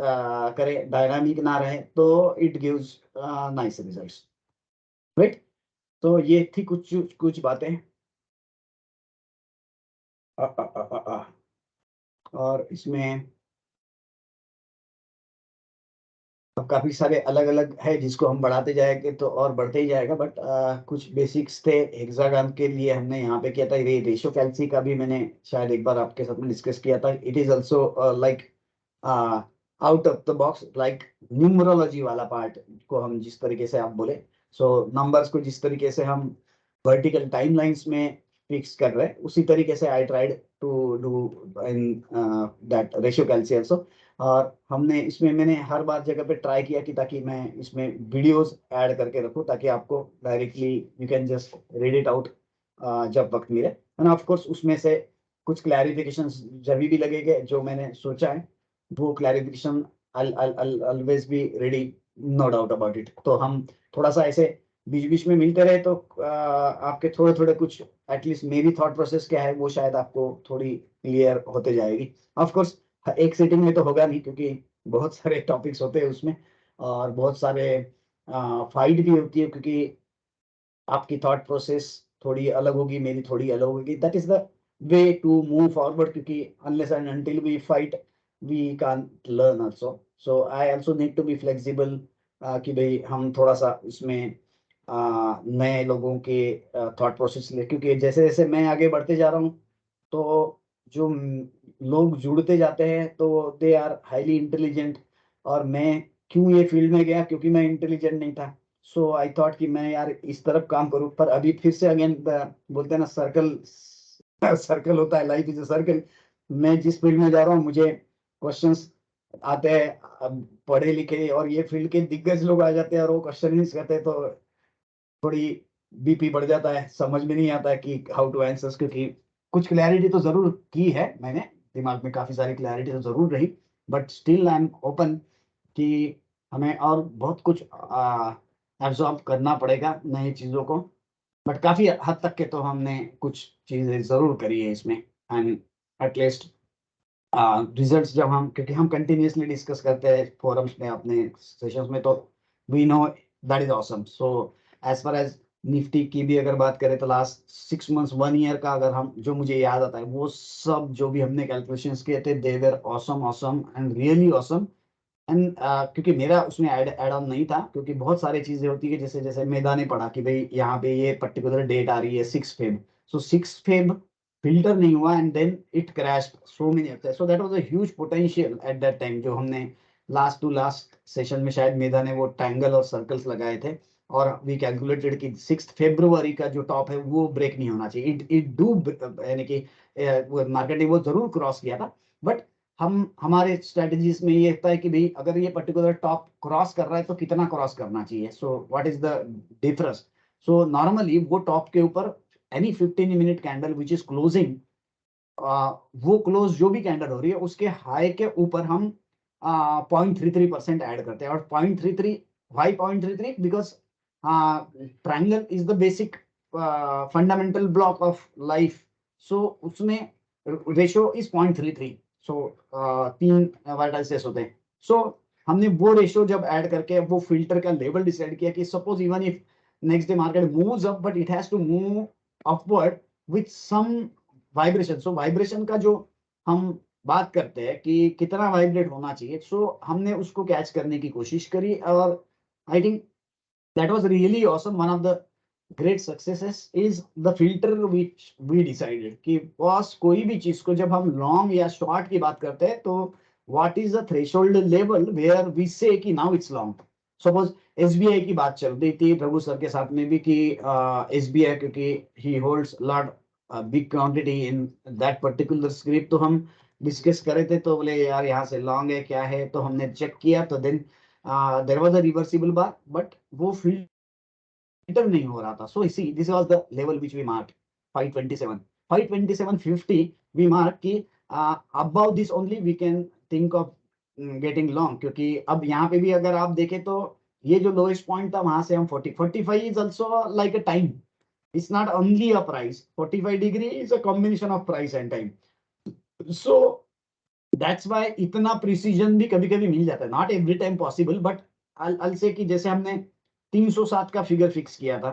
करें, डायनामिक ना रहे, तो it gives nice results, right. तो ये थी कुछ बातें. और इसमें अब काफी सारे अलग अलग है जिसको हम बढ़ाते जाएंगे तो और बढ़ते ही जाएगा, बट कुछ बेसिक्स थे हेक्सागन के लिए हमने यहाँ पे किया था. ये रेशियो कैल्सी का भी मैंने शायद एक बार आपके साथ में डिस्कस किया था. It is also like out of the box, like numerology वाला पार्ट को हम जिस तरीके से आप बोले, सो नंबर्स को जिस तरीके से हम वर्टिकल टाइमलाइंस में फिक्स कर रहे हैं, उसी तरीके से I tried to do in that ratio calci also. और हमने इसमें मैंने हर बार जगह पे ट्राई किया कि ताकि मैं इसमें वीडियोस ऐड करके रखूं, ताकि आपको directly you can just read it out जब वक्त मिले। एंड ऑफ कोर्स उसमें से कुछ क्लैरिफिकेशंस जब भी लगेंगे जो मैंने सोचा है वो clarification always be ready, no doubt about it. तो हम थोड़ा सा ऐसे बीच बीच में मिलते रहे तो आपके थोड़े थोड़े कुछ एटलीस्ट मेरी थॉट प्रोसेस क्या है वो शायद आपको थोड़ी क्लियर होते जाएगी। ऑफ कोर्स एक सीटिंग में तो होगा नहीं क्योंकि बहुत सारे टॉपिक्स होते हैं उसमें और बहुत सारे फाइट भी होती है क्योंकि आपकी थॉट प्रोसेस थोड़ी अलग होगी, मेरी थोड़ी अलग होगी। That is the way to move forward क्योंकि unless and until we fight we can't learn also. So I also need to be flexible कि भाई हम थोड़ा सा इसमें नए लोगों के थॉट प्रोसेस ले, क्योंकि जैसे जैसे मैं आगे बढ़ते जा रहा हूँ तो जो लोग जुड़ते जाते हैं तो दे आर हाईली इंटेलिजेंट। और मैं क्यों ये फील्ड में गया क्योंकि मैं इंटेलिजेंट नहीं था। सो आई थॉट कि मैं यार इस तरफ काम करूं, पर अभी फिर से अगेन बोलते हैं ना सर्कल सर्कल होता है, लाइफ इज अ सर्कल। मैं जिस फील्ड में जा रहा हूँ मुझे क्वेश्चंस आते हैं, अब पढ़े लिखे और ये फील्ड के दिग्गज लोग आ जाते हैं और वो क्वेश्चन नहीं करते तो थोड़ी बीपी बढ़ जाता है, समझ में नहीं आता है कि हाउ टू आंसर। क्योंकि कुछ क्लैरिटी तो जरूर की है मैंने, दिमाग में काफी सारी क्लैरिटी तो जरूर रही, but still I am open कि हमें और बहुत कुछ एब्जॉर्ब करना पड़ेगा नई चीजों को। बट काफी हद तक के तो हमने कुछ चीजें जरूर करी है इसमें। एंड एटलीस्ट रिजल्ट्स जब हम, क्योंकि हम कंटिन्यूसली डिस्कस करते हैं फोरम्स में अपने सेशंस में, तो we know that is awesome. So as far as Nifty की भी अगर बात करें तो लास्ट 6 मंथ्स 1 ईयर का अगर हम, जो मुझे याद आता है वो सब जो भी हमने कैलकुलेशंस किए थे they were awesome awesome and really awesome. And क्योंकि मेरा उसमें ऐड ऑन नहीं था, क्योंकि बहुत सारी चीजें होती है जैसे जैसे मैदान ने पढ़ा कि भाई यहाँ पे ये पर्टिकुलर डेट आ रही है 6 फेब, सो 6 फेब फिल्टर नहीं हुआ and then it crashed so many apps. So that was a huge potential at that time. जो हमने लास्ट टू लास्ट सेशन में शायद मेधा ने वो ट्रायंगल और सर्कल्स लगाए थे और वी कैलकुलेटेड कि 6 फरवरी का जो टॉप है वो ब्रेक नहीं होना चाहिए। इट डू, यानी कि मार्केट ने वो जरूर क्रॉस किया था, बट हम हमारे स्ट्रेटजीज में ये होता है कि भाई अगर ये पर्टिकुलर टॉप क्रॉस कर रहा है तो कितना क्रॉस करना चाहिए। So what is the difference. So normally वो टॉप के ऊपर any 15 minute candle which is closing, वो क्लोज जो भी कैंडल हो रही है उसके हाई के ऊपर हम 0.33% ऐड करते हैं। और 0.33 वाई 0.33 because triangle is the basic fundamental block of life. So उसमें रेशियो इज 0.33। सो 3 वर्टाइसेस होते हैं। सो हमने वो रेशियो जब ऐड करके वो फिल्टर का लेवल डिसाइड किया कि suppose even if next day market moves up but it has to move upward with some vibration. So vibration का जो हम बात करते हैं कि कितना वाइब्रेट होना चाहिए, सो हमने उसको कैच करने की कोशिश करी और I think that was really awesome. One of the great successes is the filter which we decided कि बॉस कोई भी चीज को जब हम लॉन्ग या शॉर्ट की बात करते हैं तो what is the threshold level where we say कि now it's long. Suppose SBI की बात चल रही थी प्रभु सर के साथ में भी कि एसबीआई क्योंकि ही holds lot big quantity in that particular script, तो हम डिस्कस करे थे तो बोले यार यहाँ से लॉन्ग है क्या है, तो हमने चेक किया तो then there was a reversible bar but वो फिल्टर नहीं हो रहा था। So see this was the level which we mark 527 we mark कि about this only we can think of getting long. क्योंकि अब यहाँ पे भी अगर आप देखें तो ये जो लोएस्ट पॉइंट था वहां से हम 45 is also like a time, it's not only a price. 45 degree is a combination of price and time. So that's why इतना प्रिसीजन भी कभी कभी मिल जाता है, not every time possible but I'll say कि जैसे हमने 307 का फिगर फिक्स किया था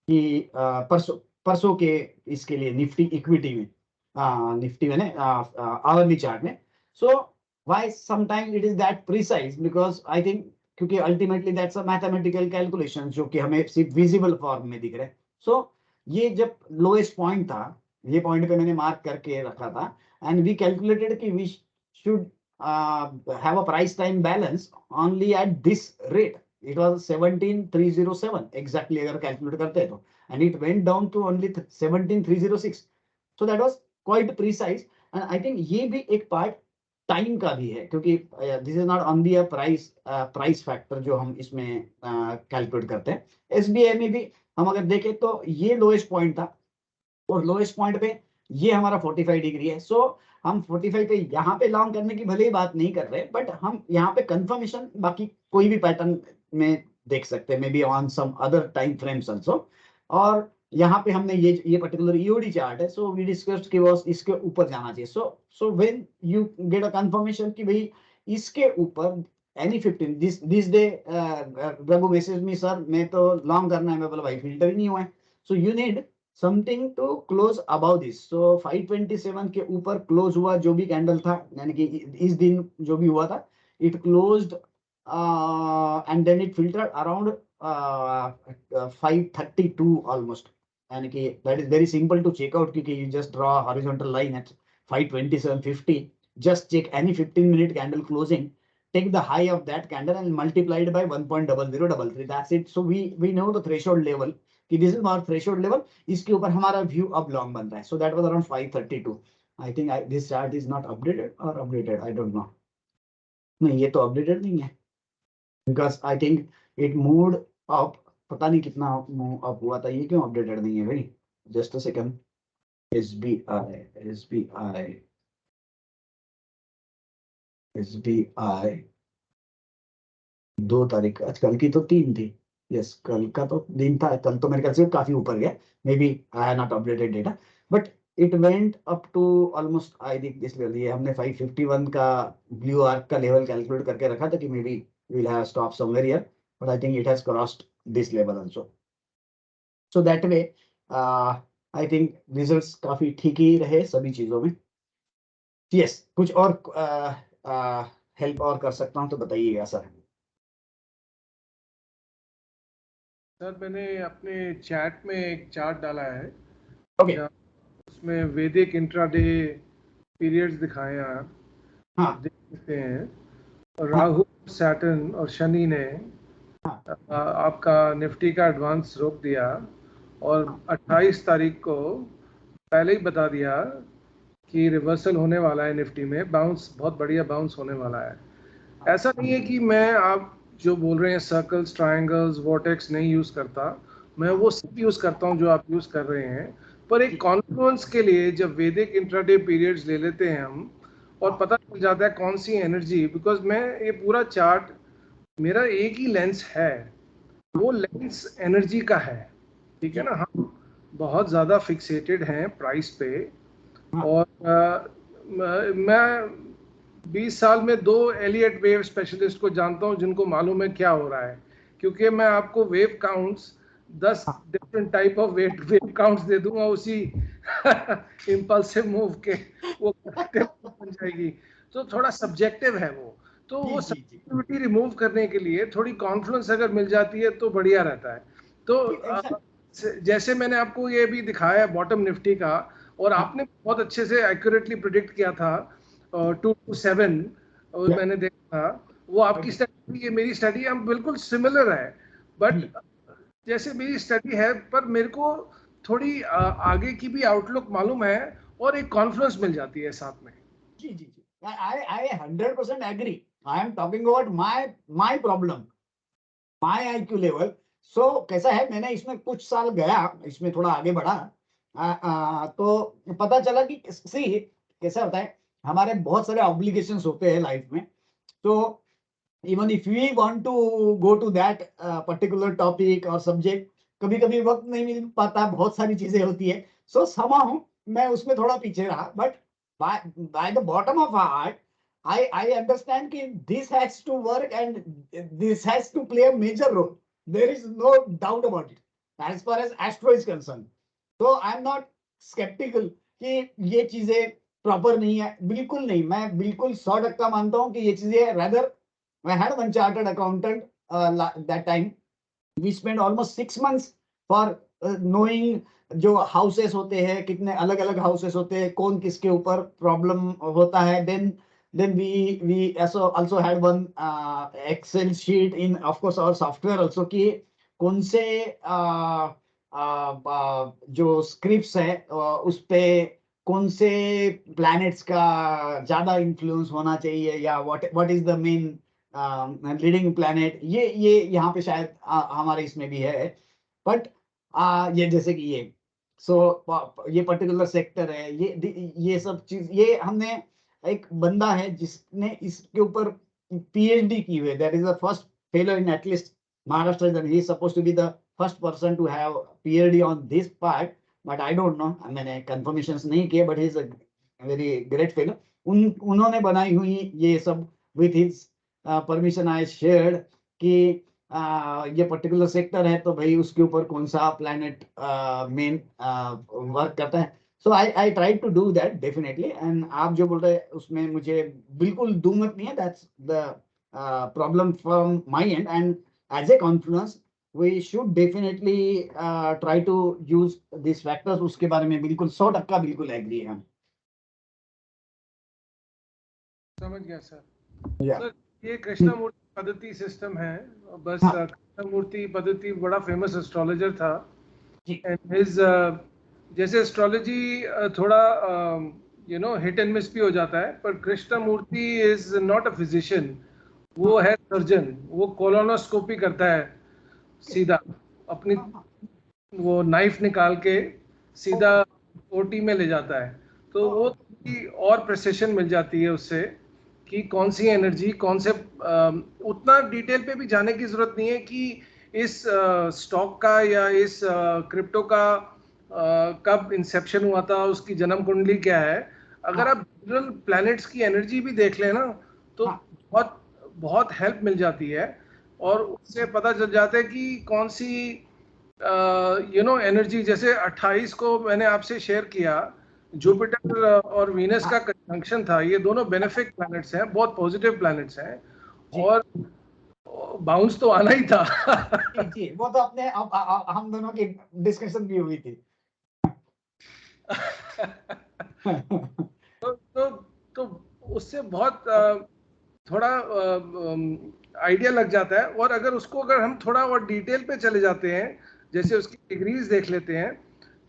कि परसों के इसके लिए निफ्टी इक्विटी में, निफ्टी में आवरली चार्ट में। So why sometime it is that precise because I think क्योंकि ultimately that's a mathematical calculation जो कि हमें सिर्फ विजिबल फॉर्म में दिख रहे हैं। सो ये जब लोएस्ट पॉइंट था, ये पॉइंट पे मैंने मार्क करके रखा था एंड वी कैलकुलेटेड कि we should have a price time balance only at this rate. It was 17307 exactly अगर कैलकुलेट करते हैं तो, and it went down to only 17306। So that was quite precise and I think ये भी एक पार्ट टाइम का भी है क्योंकि this is not only a price factor जो हम इसमें कैलकुलेट करते हैं। एसबीआई में भी हम अगर देखें तो ये लोएस्ट पॉइंट था और लोएस्ट पॉइंट पे ये हमारा 45 डिग्री है। सो हम 45 पे यहाँ पे लॉन्ग करने की भले ही बात नहीं कर रहे, बट हम यहाँ पे कंफर्मेशन बाकी कोई भी पैटर्न में देख सकते हैं, maybe on some other time frames also. और यहाँ पे हमने ये पर्टिकुलर ईओडी चार्ट है, सो वी डिस्कस्ड कि वो इसके ऊपर जाना चाहिए। So when you get a confirmation कि भाई इसके ऊपर any 15 this day Raghu message me sir मैं तो लॉन्ग करना है, मैं बोला भाई फिल्टर ही नहीं हुआ है। So you need something to close above this. So 527 के ऊपर क्लोज हुआ जो भी कैंडल था, यानी कि इस दिन जो भी हुआ था, it closed and then it filtered around 532 almost, यानी कि that is very simple to check out, क्योंकि you just draw horizontal line at 527.50, just check any 15 minute candle closing, take the high of that candle and multiply it by 1.0033, that's it. So we know the threshold level कि this is our threshold level, इसके ऊपर हमारा view अब long बन रहा है। So that was around 532. I think this chart is not updated or updated, I don't know. नहीं ये तो updated नहीं है, because I think it moved up, पता नहीं कितना move up हुआ था, ये क्यों updated नहीं है भाई? Just a second. SBI 2 तारीख, आज कल की तो 3 थी, यस कल का तो दिन था, कल तो मेरे ख्याल से काफी ऊपर गया, maybe I have not updated data, but it went up to almost I think this level, ये हमने 551 का ब्लू आर्क का लेवल कैलकुलेट करके रखा था कि maybe will have stop somewhere here, but I think it has crossed this level also. So that way I think results काफी ठीक ही रहे सभी चीजों में। यस कुछ और हेल्प और कर सकता हूँ तो बताइएगा सर। सर मैंने अपने चैट में एक चार्ट डाला है, ओके उसमें वैदिक इंट्राडे पीरियड्स दिखाए हैं, हाँ आप देख सकते हैं। राहु, सैटर्न और शनि ने आपका निफ्टी का एडवांस रोक दिया, और 28 तारीख को पहले ही बता दिया कि रिवर्सल होने वाला है निफ्टी में, बाउंस बहुत बढ़िया बाउंस होने वाला है। ऐसा नहीं है कि मैं आप जो बोल रहे हैं सर्कल्स, ट्रायंगल्स, वॉर्टेक्स नहीं यूज करता, मैं वो सब यूज करता हूं जो आप यूज कर रहे हैं, पर एक कॉन्फ्लुएंस के लिए जब वैदिक इंट्राडे पीरियड्स ले लेते हैं हम, और पता चल जाता है कौन सी एनर्जी, बिकॉज मैं ये पूरा चार्ट मेरा एक ही लेंस है, वो लेंस एनर्जी का है, ठीक है ना। हम बहुत ज्यादा फिक्सेटेड हैं प्राइस पे, और मैं 20 साल में 2 एलियट वेव स्पेशलिस्ट को जानता हूं जिनको मालूम है क्या हो रहा है, क्योंकि मैं आपको wave counts 10 different type of wave counts दे दूंगा उसी इंपल्सिव मूव के, वो बन जाएगी। तो थोड़ा सब्जेक्टिव है वो, तो वो सब्जेक्टिविटी रिमूव करने के लिए थोड़ी कॉन्फ्लुएंस अगर मिल जाती है तो बढ़िया रहता है। तो जैसे मैंने आपको ये भी दिखाया बॉटम निफ्टी का, और आपने बहुत अच्छे से एक्यूरेटली प्रिडिक्ट किया था 2 to 7, और मैंने देखा था वो आपकी स्टडी, ये मेरी स्टडी हम बिल्कुल सिमिलर है, बट जैसे मेरी स्टडी है पर मेरे को थोड़ी आगे की भी आउटलुक मालूम है, और एक कॉन्फ्लुएंस मिल जाती है साथ में। जी जी जी, I 100% agree. I am talking about my problem, my IQ level. So कैसा है, मैंने इसमें कुछ साल गया, इसमें थोड़ा आगे बढ़ा, तो पता चला कि सी कैसा होता है, हमारे बहुत सारे ऑब्लिगेशंस होते हैं लाइफ में, तो even if we want to go to that particular topic और सब्जेक्ट, कभी कभी वक्त नहीं मिल पाता, बहुत सारी चीजें होती है। सो समाउ मैं उसमें थोड़ा पीछे रहा, but by the bottom of our heart I understand कि this has to work and this has to play a major role. There is no doubt about it as far as Astro is concerned. So I am not skeptical कि ये चीजें प्रॉपर नहीं है, बिल्कुल नहीं, मैं बिल्कुल 100% मानता हूँ कि ये चीजें, rather I had one chartered accountant that time. We spent almost 6 months for knowing जो हाउसेस होते हैं, कितने अलग अलग हाउसेस होते हैं, कौन किसके ऊपर प्रॉब्लम होता है। then we also had one Excel sheet in of course our software also कि कौन से जो स्क्रिप्ट्स है उस पे कौन से प्लैनेट्स का ज्यादा इन्फ्लुएंस होना चाहिए, या what is the main leading planet, ये यहाँ पे शायद हमारे इसमें भी है, बट ये जैसे कि ये सो ये पर्टिकुलर सेक्टर है, ये सब चीज, ये हमने एक बंदा है जिसने इसके ऊपर PhD की हुई है, that is the first fellow in at least Maharashtra, that he is supposed to be the first person to have PhD on this part, but I don't know, मैंने कंफर्मेशंस नहीं किए, but he is a very great fellow. उन्होंने बनाई हुई ये सब with his permission I shared कि ये पर्टिकुलर सेक्टर है तो भाई उसके ऊपर कौन सा प्लैनेट मेन वर्क करता है। So I try to do that definitely, and आप जो बोल रहे हैं उसमें मुझे बिल्कुल दुमत नहीं है, that's the problem from my end, and as a confluence we should definitely try to use this factors. उसके बारे में बिल्कुल 100% बिल्कुल एग्री है हम। समझ गया सर। Yeah. सर ये कृष्णमूर्ति पद्धति सिस्टम है, बस हाँ। कृष्णमूर्ति पद्धति बड़ा फेमस एस्ट्रोलॉजर था, जी। एंड हिज जैसे एस्ट्रोलॉजी थोड़ा हिट एंड मिस भी हो जाता है, पर Krishnamurti is not a physician, वो है सर्जन। वो कोलोनोस्कोपी करता है सीधा, अपनी वो नाइफ निकाल के सीधा ओटी में ले जाता है, तो वो और प्रिसिशन मिल जाती है उससे कि कौन सी एनर्जी कौन से उतना डिटेल पे भी जाने की जरूरत नहीं है कि इस स्टॉक का या इस क्रिप्टो का कब इंसेप्शन हुआ था, उसकी जन्म कुंडली क्या है। अगर आप जनरल प्लैनेट्स की एनर्जी भी देख लें ना, तो बहुत बहुत हेल्प मिल जाती है, और उससे पता चल जाता है कि कौन सी एनर्जी। जैसे 28 को मैंने आपसे शेयर किया, जुपिटर और वीनस का कंजंक्शन था। ये दोनों बेनिफिक प्लैनेट्स हैं, बहुत पॉजिटिव प्लैनेट्स हैं, और बाउंस तो आना ही था। जी, वो तो अपने हम दोनों की डिस्कशन भी हुई थी। तो उससे बहुत थोड़ा आइडिया लग जाता है, और अगर हम थोड़ा और डिटेल पे चले जाते हैं, जैसे उसकी डिग्रीज देख लेते हैं,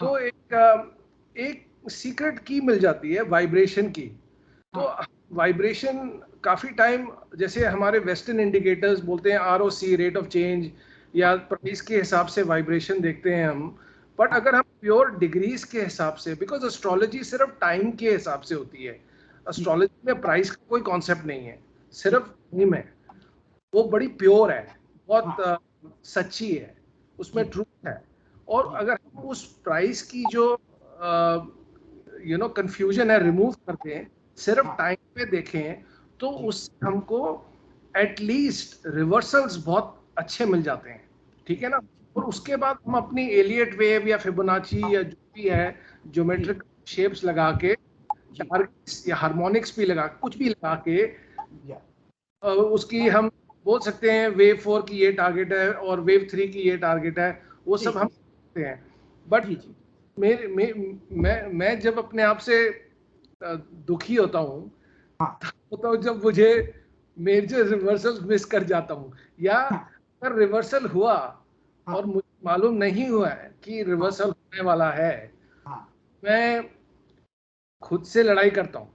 तो एक सीक्रेट की मिल जाती है वाइब्रेशन की। तो वाइब्रेशन काफी टाइम, जैसे हमारे वेस्टर्न इंडिकेटर्स बोलते हैं ROC, रेट ऑफ चेंज, या प्राइस के हिसाब से वाइब्रेशन देखते हैं हम, बट अगर हम प्योर डिग्रीज के हिसाब से, बिकॉज एस्ट्रोलॉजी सिर्फ टाइम के हिसाब से होती है, एस्ट्रोलॉजी में प्राइस का कोई कॉन्सेप्ट नहीं है, सिर्फ टाइम है, वो बड़ी प्योर है, बहुत सच्ची है, उसमें ट्रूथ है। और अगर हम उस प्राइस की जो कंफ्यूजन है रिमूव करते हैं, सिर्फ टाइम पे देखें, तो उससे हमको एटलीस्ट रिवर्सल्स बहुत अच्छे मिल जाते हैं, ठीक है ना। और उसके बाद हम अपनी एलियट वेव या फिबोनाची या जो भी है ज्योमेट्रिक शेप्स लगा के, टारगेट्स या हार्मोनिक्स भी लगा, कुछ भी लगा के, उसकी हम बोल सकते हैं वेव 4 की ये टारगेट है और वेव 3 की ये टारगेट है, वो सब हम करते हैं। बट मैं जब अपने आप से दुखी होता हूँ जब मुझे मेजर रिवर्सल मिस कर जाता हूँ, या अगर रिवर्सल हुआ और मुझे मालूम नहीं हुआ है कि रिवर्सल होने वाला है, मैं खुद से लड़ाई करता हूँ।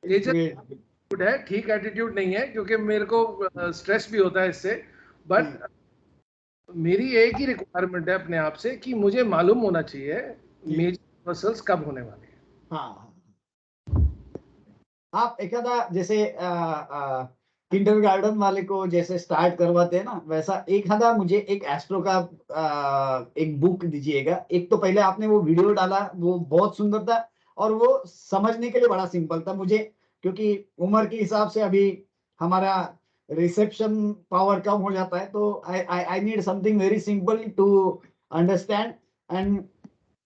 एटीट्यूड है, ठीक एटीट्यूड नहीं है, क्योंकि मेरे को स्ट्रेस भी होता है इससे, बट मेरी एक ही रिक्वायरमेंट है अपने आप से कि मुझे मालूम होना चाहिए मेजर रिवर्सल्स कब होने वाले हैं। हाँ, आप एखादा जैसे किंडरगार्टन वाले को जैसे स्टार्ट करवाते हैं ना, वैसा एखादा मुझे एक एस्ट्रो का एक बुक दीजिएगा। एक तो पहले आपने वो वीडियो डाला, वो बहुत सुंदर था और वो समझने के लिए बड़ा सिंपल था मुझे, क्योंकि उम्र के हिसाब से अभी हमारा रिसेप्शन पावर कम हो जाता है, तो I need something very simple to understand and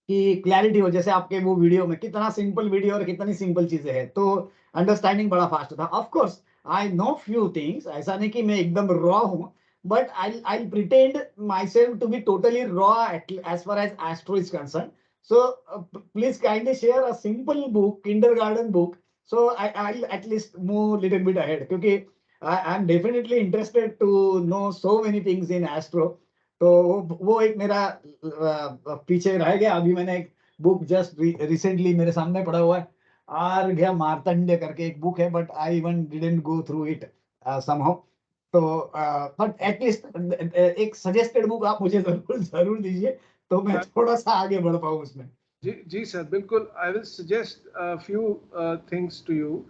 कि क्लैरिटी हो। जैसे आपके वो वीडियो में कितना सिंपल वीडियो और कितनी सिंपल चीजें हैं, तो अंडरस्टैंडिंग बड़ा फास्ट था। Of course I know few things, ऐसा नहीं कि मैं एकदम रॉ हूं, but I'll pretend myself to be totally raw as far as astro is concerned. So please kindly share a simple book, kindergarten book, so I'll at least move little bit ahead, क्योंकि I'm definitely interested to know so many things in astro. तो वो एक मेरा पीछे रह गया। अभी मैंने एक बुक जस्ट रिसेंटली मेरे सामने पड़ा हुआ है, आर्घ्य मार्तंड्य करके एक बुक है, but I even didn't go through it somehow. तो बट एटलीस्ट एक सजेस्टेड बुक आप मुझे जरूर दीजिए, तो मैं थोड़ा सा आगे बढ़ पाऊँ उसमें। जी सर, बिल्कुल। I will suggest few things to you,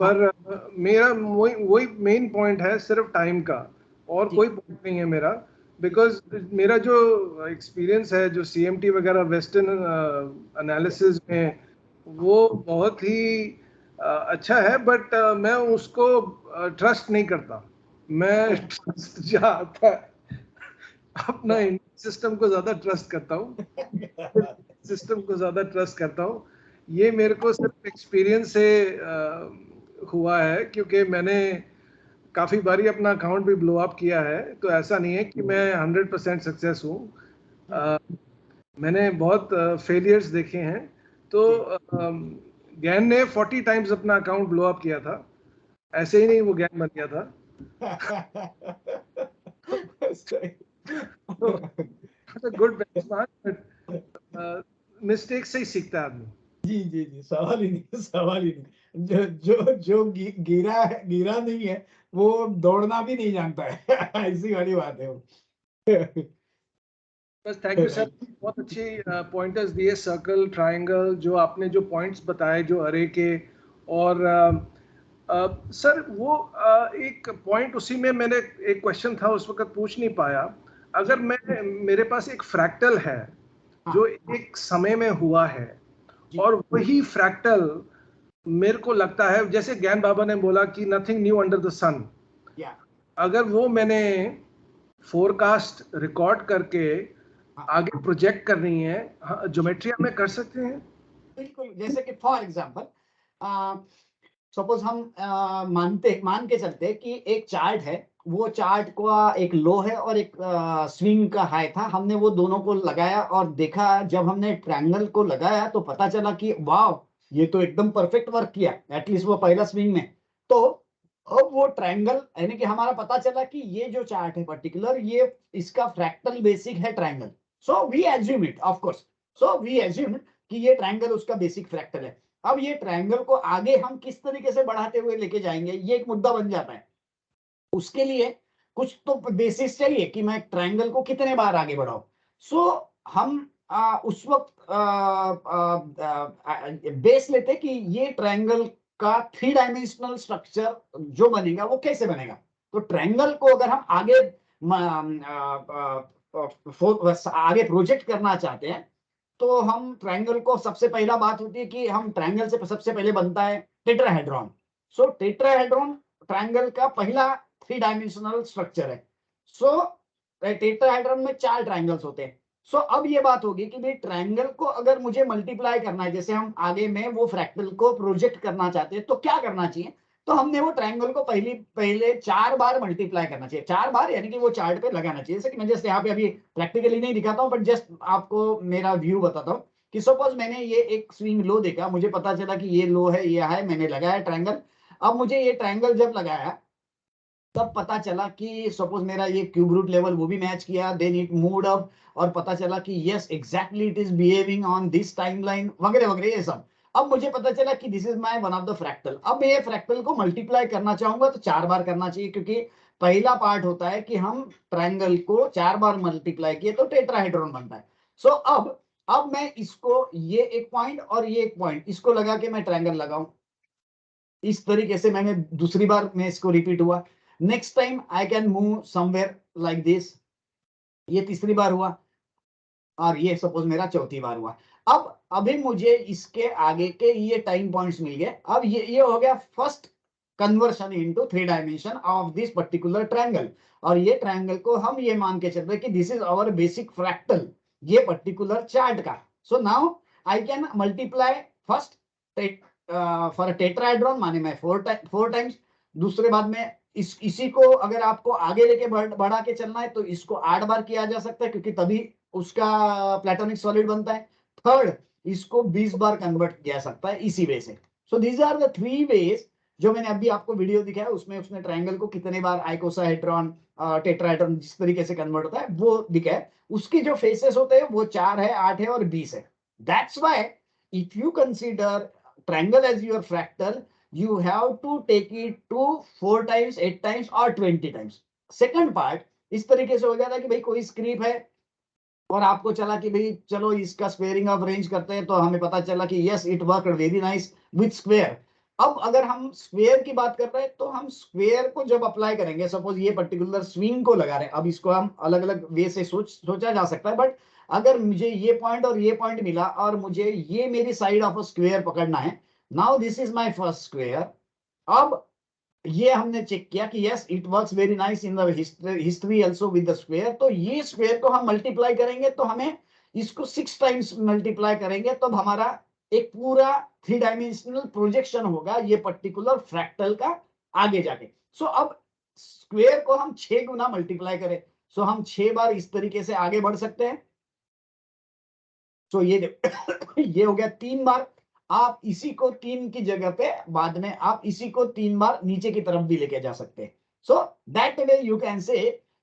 पर मेरा वही मेन पॉइंट है सिर्फ टाइम का, और कोई पॉइंट नहीं है मेरा, बिकॉज मेरा जो एक्सपीरियंस है जो CMT वगैरह वेस्टर्न एनालिसिस में, वो बहुत ही अच्छा है, बट मैं उसको ट्रस्ट नहीं करता। मैं ट्रस्ट जहाँ आता है अपना इंडियन सिस्टम को ज्यादा ट्रस्ट करता हूँ, सिस्टम को ज्यादा ट्रस्ट करता हूँ। ये मेरे को सिर्फ एक्सपीरियंस से हुआ है, क्योंकि मैंने काफी बारी अपना अकाउंट भी ब्लो अप किया है, तो ऐसा नहीं है कि मैं 100% सक्सेस हूँ। मैंने बहुत फेलियर्स देखे हैं। तो गैन ने 40 टाइम्स अपना अकाउंट ब्लो अप किया था, ऐसे ही नहीं वो गैन बन गया था। गुड बेंचमार्क, बट मिस्टेक से ही सीखता है आदमी। जी, सवाल ही नहीं। जो गिरा नहीं है वो दौड़ना भी नहीं जानता है। ऐसी वाली बात है वो। बस थैंक यू सर, बहुत अच्छी पॉइंटर्स दिए, सर्कल, ट्रायंगल, जो आपने जो पॉइंट्स बताए जो अरे के, और सर वो एक पॉइंट उसी में मैंने एक क्वेश्चन था उस वक्त पूछ नहीं पाया। अगर मेरे पास एक फ्रैक्टल है जो एक समय में हुआ है, और वही फ्रैक्टल मेरे को लगता है, जैसे ज्ञान बाबा ने बोला कि नथिंग न्यू अंडर द सन, अगर वो मैंने फोरकास्ट रिकॉर्ड करके आगे प्रोजेक्ट करनी है, ज्योमेट्रिया में कर सकते हैं। बिल्कुल, जैसे कि फॉर एग्जांपल सपोज हम मान के चलते कि एक चार्ट है, वो चार्ट का एक लो है और एक स्विंग का हाई था। हमने वो दोनों को लगाया और देखा, जब हमने ट्रायंगल को लगाया तो पता चला कि वाह, ये तो एकदम परफेक्ट वर्क किया, एटलीस्ट वो पहला स्विंग में। तो अब वो ट्रायंगल, यानी कि हमारा पता चला कि ये जो चार्ट है पर्टिकुलर, ये इसका फ्रैक्टल बेसिक है triangle. So we assume it, of course, so we assume कि ये ट्रायंगल उसका बेसिक फ्रैक्टल है। अब ये ट्रायंगल को आगे हम किस तरीके से बढ़ाते हुए लेके जाएंगे, ये एक मुद्दा बन जाता है। उसके लिए कुछ तो बेसिस चाहिए कि मैं ट्रायंगल को कितने बार आगे बढ़ाऊं। सो हम उस वक्त बेस लेते कि ये ट्रायंगल का 3 डायमेंशनल स्ट्रक्चर जो बनेगा वो कैसे बनेगा। तो ट्रायंगल को अगर हम आगे प्रोजेक्ट करना चाहते हैं, तो हम ट्रायंगल को, सबसे पहला बात होती है कि हम ट्रायंगल से सबसे पहले बनता है टेट्राहेड्रॉन। सो टेट्राहेड्रॉन ट्रायंगल का पहला 3 डायमेंशनल स्ट्रक्चर है। सो टेट्राहेड्रॉन में 4 ट्रायंगल्स होते हैं। सो अब ये बात होगी कि भाई ट्रायंगल को अगर मुझे मल्टीप्लाई करना है, जैसे हम आगे में वो फ्रैक्टल को प्रोजेक्ट करना चाहते हैं, तो क्या करना चाहिए। तो हमने वो ट्रायंगल को पहले 4 बार मल्टीप्लाई करना चाहिए। 4 बार यानी कि वो चार्ट पे लगाना चाहिए। जैसे कि मैं जस्ट यहाँ पे अभी प्रैक्टिकली नहीं दिखाता हूँ, बट जस्ट आपको मेरा व्यू बताता हूँ कि सपोज मैंने ये एक स्विंग लो देखा, मुझे पता चला कि ये लो है, ये हाई, मैंने लगाया ट्रायंगल। अब मुझे ये ट्रायंगल जब लगाया तब पता चला कि सपोज मेरा ये क्यूब रूट लेवल वो भी मैच किया, देन इट मूव्ड अप, और पता चला कि yes exactly it is behaving on this timeline वगैरह वगैरह ये सब। अब मुझे पता चला कि this is my one of the fractal. अब मैं ये फ्रैक्टल को मल्टीप्लाई करना चाहूंगा तो 4 बार करना चाहिए, क्योंकि पहला पार्ट होता है कि हम ट्रायंगल को 4 बार मल्टीप्लाई किए तो टेट्राहेड्रॉन बनता है। सो अब मैं इसको, ये एक पॉइंट और ये एक पॉइंट, इसको लगा के मैं ट्रायंगल लगाऊं, इस तरीके से मैंने दूसरी बार में इसको रिपीट हुआ। Next time I can move somewhere like this, ये तीसरी बार हुआ, और ये सपोज मेरा चौथी बार हुआ। अब अभी मुझे इसके आगे के ये टाइम पॉइंट्स मिल गए। अब ये हो गया first conversion into 3 dimension of this particular triangle. और ये ट्रायंगल को हम ये मान के चल रहे कि this is our basic fractal, ये पर्टिकुलर चार्ट का। So now I can multiply first for tetrahedron, माने मैं 4 टाइम्स। दूसरे बाद में इसी को अगर आपको आगे लेके बढ़ा के चलना है तो इसको 8 बार किया जा सकता है, क्योंकि तभी उसका प्लेटोनिक सॉलिड बनता है। थर्ड, इसको 20 बार कन्वर्ट किया सकता है इसी वे से। So these are the 3 ways जो मैंने अभी आपको वीडियो दिखाया, उसमें उसने ट्रायंगल को कितने बार आइकोसाहेड्रॉन, टेट्राहेड्रॉन जिस तरीके से कन्वर्ट होता है वो दिखाया। उसकी जो फेसेस होते हैं वो 4 है, 8 है और 20 है। That's why if you consider triangle as your fractal, you have to take it to 4 times, 8 times or 20 times. Second part इस तरीके से हो जाता है कि भाई कोई स्क्रिप्ट है और आपको चला कि भाई चलो इसका स्क्वेयरिंग ऑफ रेंज करते हैं, तो हमें पता चला कि yes it work very nice with square. अब अगर हम स्क्वेयर की बात कर रहे हैं तो हम स्क्वेयर को जब अप्लाई करेंगे, सपोज ये पर्टिकुलर स्विंग को लगा रहे हैं, अब इसको हम अलग अलग वे से सोचा जा सकता है, बट अगर मुझे ये पॉइंट और ये पॉइंट मिला और मुझे ये मेरी साइड ऑफ अ स्क्वेयर पकड़ना है, now this is my first square. अब ये हमने चेक किया कि yes it works very nice in the history also with the square. तो ये स्क्वायर को हम मल्टीप्लाई करेंगे, तो हमें इसको 6 टाइम्स मल्टीप्लाई करेंगे, तब हमारा एक पूरा 3 डायमेंशनल प्रोजेक्शन होगा ये पर्टिकुलर फ्रैक्टल का आगे जाके। सो अब स्क्वायर को हम 6 गुना मल्टीप्लाई करें, सो हम 6 बार इस तरीके से आगे बढ़ सकते हैं। सो ये हो गया 3 बार। आप इसी को 3 की जगह पे बाद में आप इसी को 3 बार नीचे की तरफ भी लेके जा सकते हैं। So that way you can say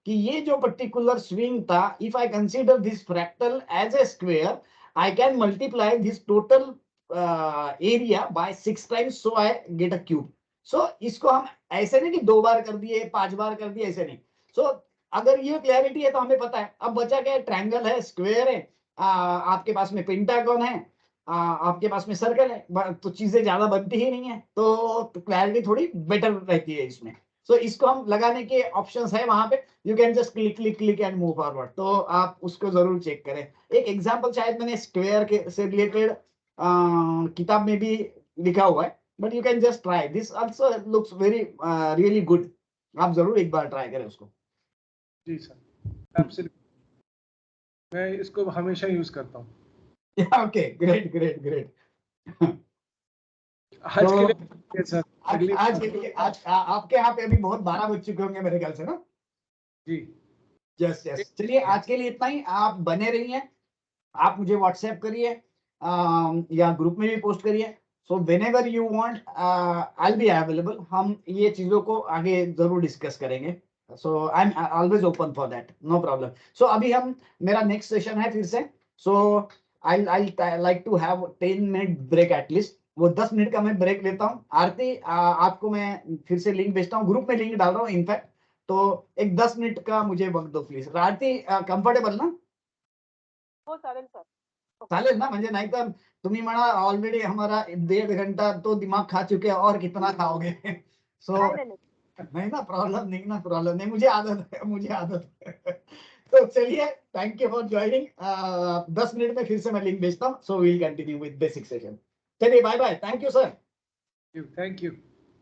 कि ये जो पर्टिकुलर स्विंग था, if I consider this fractal as a square, I can multiply this total area by 6 times, so I get a cube. So इसको हम ऐसे नहीं कि 2 बार कर दिए, 5 बार कर दिए, ऐसे नहीं। सो अगर ये क्लैरिटी है तो हमें पता है। अब बचा क्या है, ट्रायंगल है, स्क्वायर है, आपके पास में पेंटागन है, आपके पास में सर्कल है, तो चीजें ज्यादा बनती ही नहीं है, तो क्लैरिटी थोड़ी बेटर रहती है इसमें। सो इसको हम लगाने के ऑप्शंस है वहां पे, you can just click click click and move forward. तो आप उसको जरूर चेक करें। एक एग्जांपल शायद मैंने स्क्वायर के से रिलेटेड किताब में भी लिखा हुआ है, but you can just try this also, looks very really good. आप जरूर एक बार ट्राई करें उसको। जी सर, एब्सोल्युटली, मैं इसको हमेशा यूज करता हूँ। Okay, great great great. आज के लिए सर, आज के लिए आपके यहाँ पे अभी बहुत 12 बज चुके होंगे मेरे ख्याल से ना। जी यस यस, चलिए आज के लिए इतना ही। आप बने रहिए, आप मुझे व्हाट्सएप करिए या ग्रुप में भी पोस्ट करिए। So whenever you want I will be available. हम ये चीजों को आगे जरूर डिस्कस करेंगे। So I am always open for that, no problem. So अभी हम मेरा नेक्स्ट सेशन है फिर से। So I like to have 10 minute break at least. वो 10 मिनट का मैं ब्रेक लेता हूँ। आरती आपको मैं फिर से लिंक भेजता हूँ, ग्रुप में लिंक डाल रहा हूँ इनफैक्ट। तो एक 10 मिनट का मुझे वक्त दो प्लीज। आरती कम्फर्टेबल ना? हो चालेल सर. चालेल ना? म्हणजे नाही तर तुम्ही म्हणा ऑलरेडी हमारा 1.5 घंटा तो दिमाग खा चुके हैं और कितना खाओगे। सो नहीं ना प्रॉब्लम, नहीं ना प्रॉब्लम नहीं, मुझे आदत है, मुझे आदत है। तो चलिए, thank you for joining. 10 minute में फिर से मैं लिंक भेजता हूँ। So we'll continue with basic session. चलिए bye bye, thank you sir. Thank you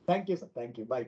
thank you sir, thank you, bye.